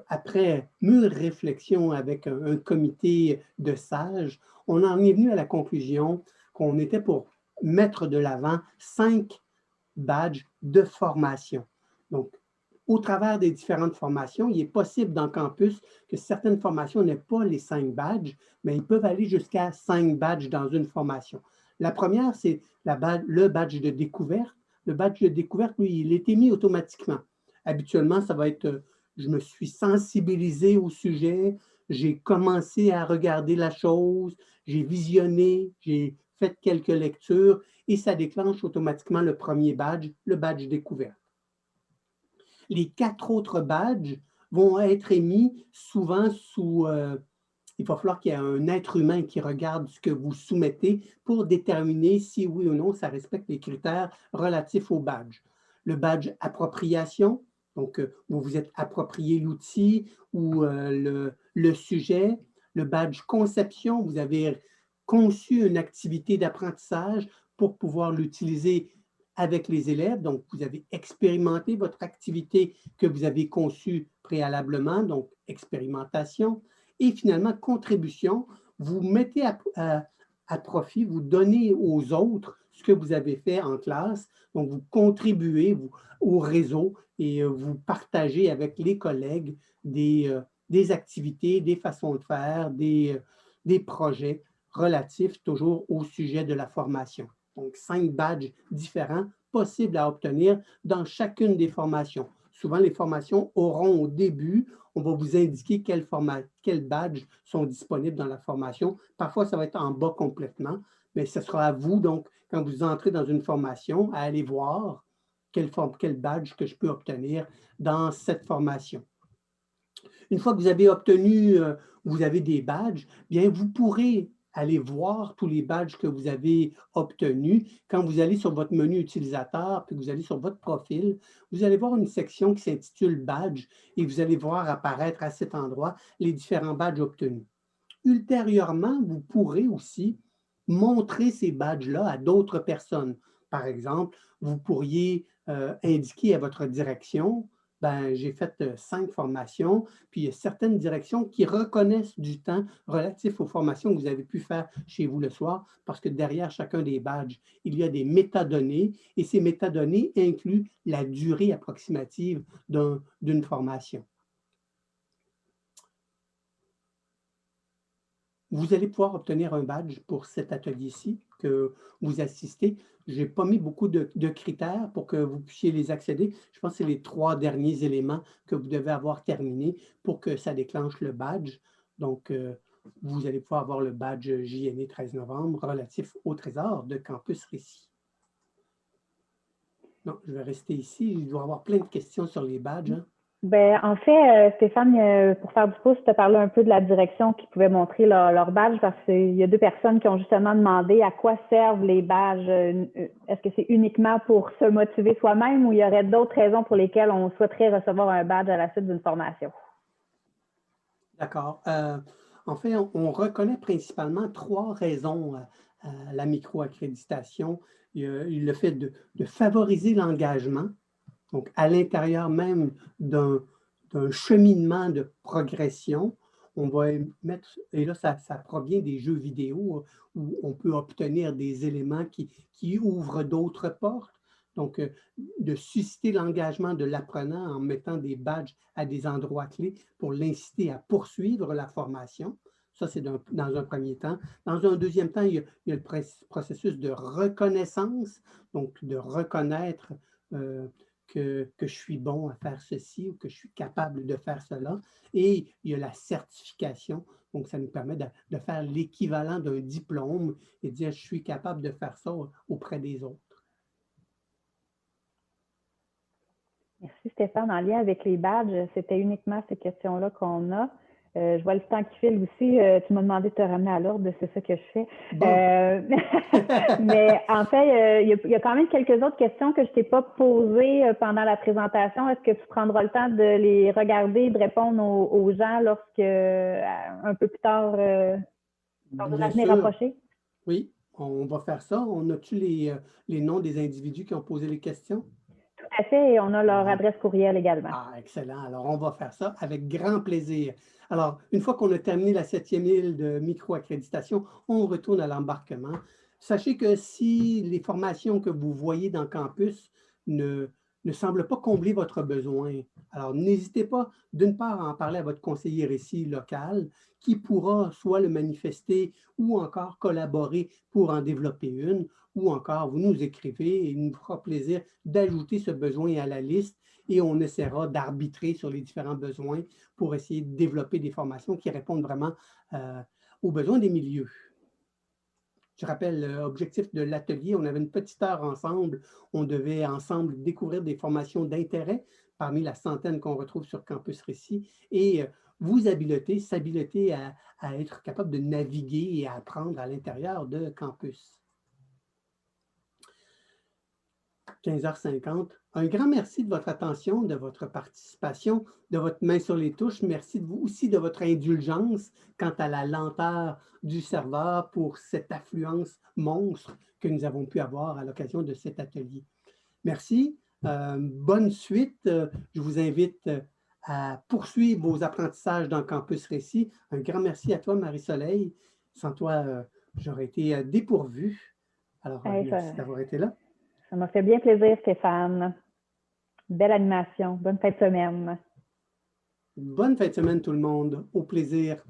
A: Après mûre réflexion avec un comité de sages, on en est venu à la conclusion qu'on était pour mettre de l'avant 5 badges de formation. Donc, au travers des différentes formations, il est possible dans Campus que certaines formations n'aient pas les 5 badges, mais ils peuvent aller jusqu'à 5 badges dans une formation. La première, c'est le badge de découverte. Le badge de découverte, lui, il est émis automatiquement. Habituellement, ça va être je me suis sensibilisé au sujet, j'ai commencé à regarder la chose, j'ai visionné, j'ai fait quelques lectures et ça déclenche automatiquement le premier badge, le badge découverte. Les 4 autres badges vont être émis souvent sous... il va falloir qu'il y ait un être humain qui regarde ce que vous soumettez pour déterminer si oui ou non ça respecte les critères relatifs au badge. Le badge appropriation, donc vous vous êtes approprié l'outil ou le sujet. Le badge conception, vous avez conçu une activité d'apprentissage pour pouvoir l'utiliser avec les élèves. Donc, vous avez expérimenté votre activité que vous avez conçue préalablement, donc expérimentation. Et finalement, contribution, vous mettez à profit, vous donnez aux autres ce que vous avez fait en classe. Donc, vous contribuez au réseau et vous partagez avec les collègues des activités, des façons de faire, des projets relatifs toujours au sujet de la formation. Donc, 5 badges différents possibles à obtenir dans chacune des formations. Souvent, les formations auront au début, on va vous indiquer quels badges sont disponibles dans la formation. Parfois, ça va être en bas complètement, mais ce sera à vous, donc, quand vous entrez dans une formation, à aller voir quel badge que je peux obtenir dans cette formation. Une fois que vous avez obtenu, vous avez des badges, bien, vous pourrez aller voir tous les badges que vous avez obtenus. Quand vous allez sur votre menu utilisateur, puis vous allez sur votre profil, vous allez voir une section qui s'intitule Badges et vous allez voir apparaître à cet endroit les différents badges obtenus. Ultérieurement, vous pourrez aussi montrer ces badges-là à d'autres personnes. Par exemple, vous pourriez indiquer à votre direction ben, j'ai fait 5 formations, puis il y a certaines directions qui reconnaissent du temps relatif aux formations que vous avez pu faire chez vous le soir, parce que derrière chacun des badges, il y a des métadonnées, et ces métadonnées incluent la durée approximative d'une formation. Vous allez pouvoir obtenir un badge pour cet atelier-ci que vous assistez. Je n'ai pas mis beaucoup de critères pour que vous puissiez les accéder. Je pense que c'est les 3 derniers éléments que vous devez avoir terminés pour que ça déclenche le badge. Donc, vous allez pouvoir avoir le badge JNE 13 novembre relatif au trésor de Campus Récit. Non, je vais rester ici. Il doit y avoir plein de questions sur les badges. Hein?
B: Ben, en fait, Stéphane, pour faire du pouce, tu as parlé un peu de la direction qui pouvait montrer leur badge parce qu'il y a 2 personnes qui ont justement demandé à quoi servent les badges. Est-ce que c'est uniquement pour se motiver soi-même ou il y aurait d'autres raisons pour lesquelles on souhaiterait recevoir un badge à la suite d'une formation?
A: D'accord. En fait, on reconnaît principalement 3 raisons à la micro-accréditation. Il y a le fait de favoriser l'engagement. Donc, à l'intérieur même d'un cheminement de progression, on va mettre, et là, ça provient des jeux vidéo où on peut obtenir des éléments qui ouvrent d'autres portes. Donc, de susciter l'engagement de l'apprenant en mettant des badges à des endroits clés pour l'inciter à poursuivre la formation. Ça, c'est dans un premier temps. Dans un deuxième temps, il y a le processus de reconnaissance, donc de reconnaître que je suis bon à faire ceci ou que je suis capable de faire cela. Et il y a la certification. Donc, ça nous permet de faire l'équivalent d'un diplôme et de dire je suis capable de faire ça auprès des autres.
B: Merci Stéphane. En lien avec les badges, c'était uniquement ces questions-là qu'on a. Je vois le temps qui file aussi. Tu m'as demandé de te ramener à l'ordre, c'est ça que je fais.
A: Bon.
B: Mais en fait, il y a quand même quelques autres questions que je ne t'ai pas posées pendant la présentation. Est-ce que tu prendras le temps de les regarder et de répondre aux gens lorsque, un peu plus tard, dans un
A: Bien
B: avenir
A: sûr.
B: rapproché?
A: Oui, on va faire ça. On a-tu les noms des individus qui ont posé les questions?
B: Tout à fait, et on a leur
A: Bon.
B: adresse courriel également.
A: Ah, excellent. Alors, on va faire ça avec grand plaisir. Alors, une fois qu'on a terminé la 7e île de micro-accréditation, on retourne à l'embarquement. Sachez que si les formations que vous voyez dans le campus ne semblent pas combler votre besoin, alors n'hésitez pas, d'une part, à en parler à votre conseiller récit local, qui pourra soit le manifester ou encore collaborer pour en développer une, ou encore vous nous écrivez et il nous fera plaisir d'ajouter ce besoin à la liste et on essaiera d'arbitrer sur les différents besoins pour essayer de développer des formations qui répondent vraiment aux besoins des milieux. Je rappelle l'objectif de l'atelier, on avait une petite heure ensemble, on devait ensemble découvrir des formations d'intérêt parmi la centaine qu'on retrouve sur Campus Récit et vous s'habiliter à être capable de naviguer et à apprendre à l'intérieur de Campus. 15h50. Un grand merci de votre attention, de votre participation, de votre main sur les touches. Merci aussi de votre indulgence quant à la lenteur du serveur pour cette affluence monstre que nous avons pu avoir à l'occasion de cet atelier. Merci. Bonne suite. Je vous invite à poursuivre vos apprentissages dans Campus Récit. Un grand merci à toi, Marie-Soleil. Sans toi, j'aurais été dépourvu. Alors, merci d'avoir été là.
B: Ça m'a fait bien plaisir, Stéphane. Belle animation. Bonne fin de semaine.
A: Bonne fin de semaine, tout le monde. Au plaisir.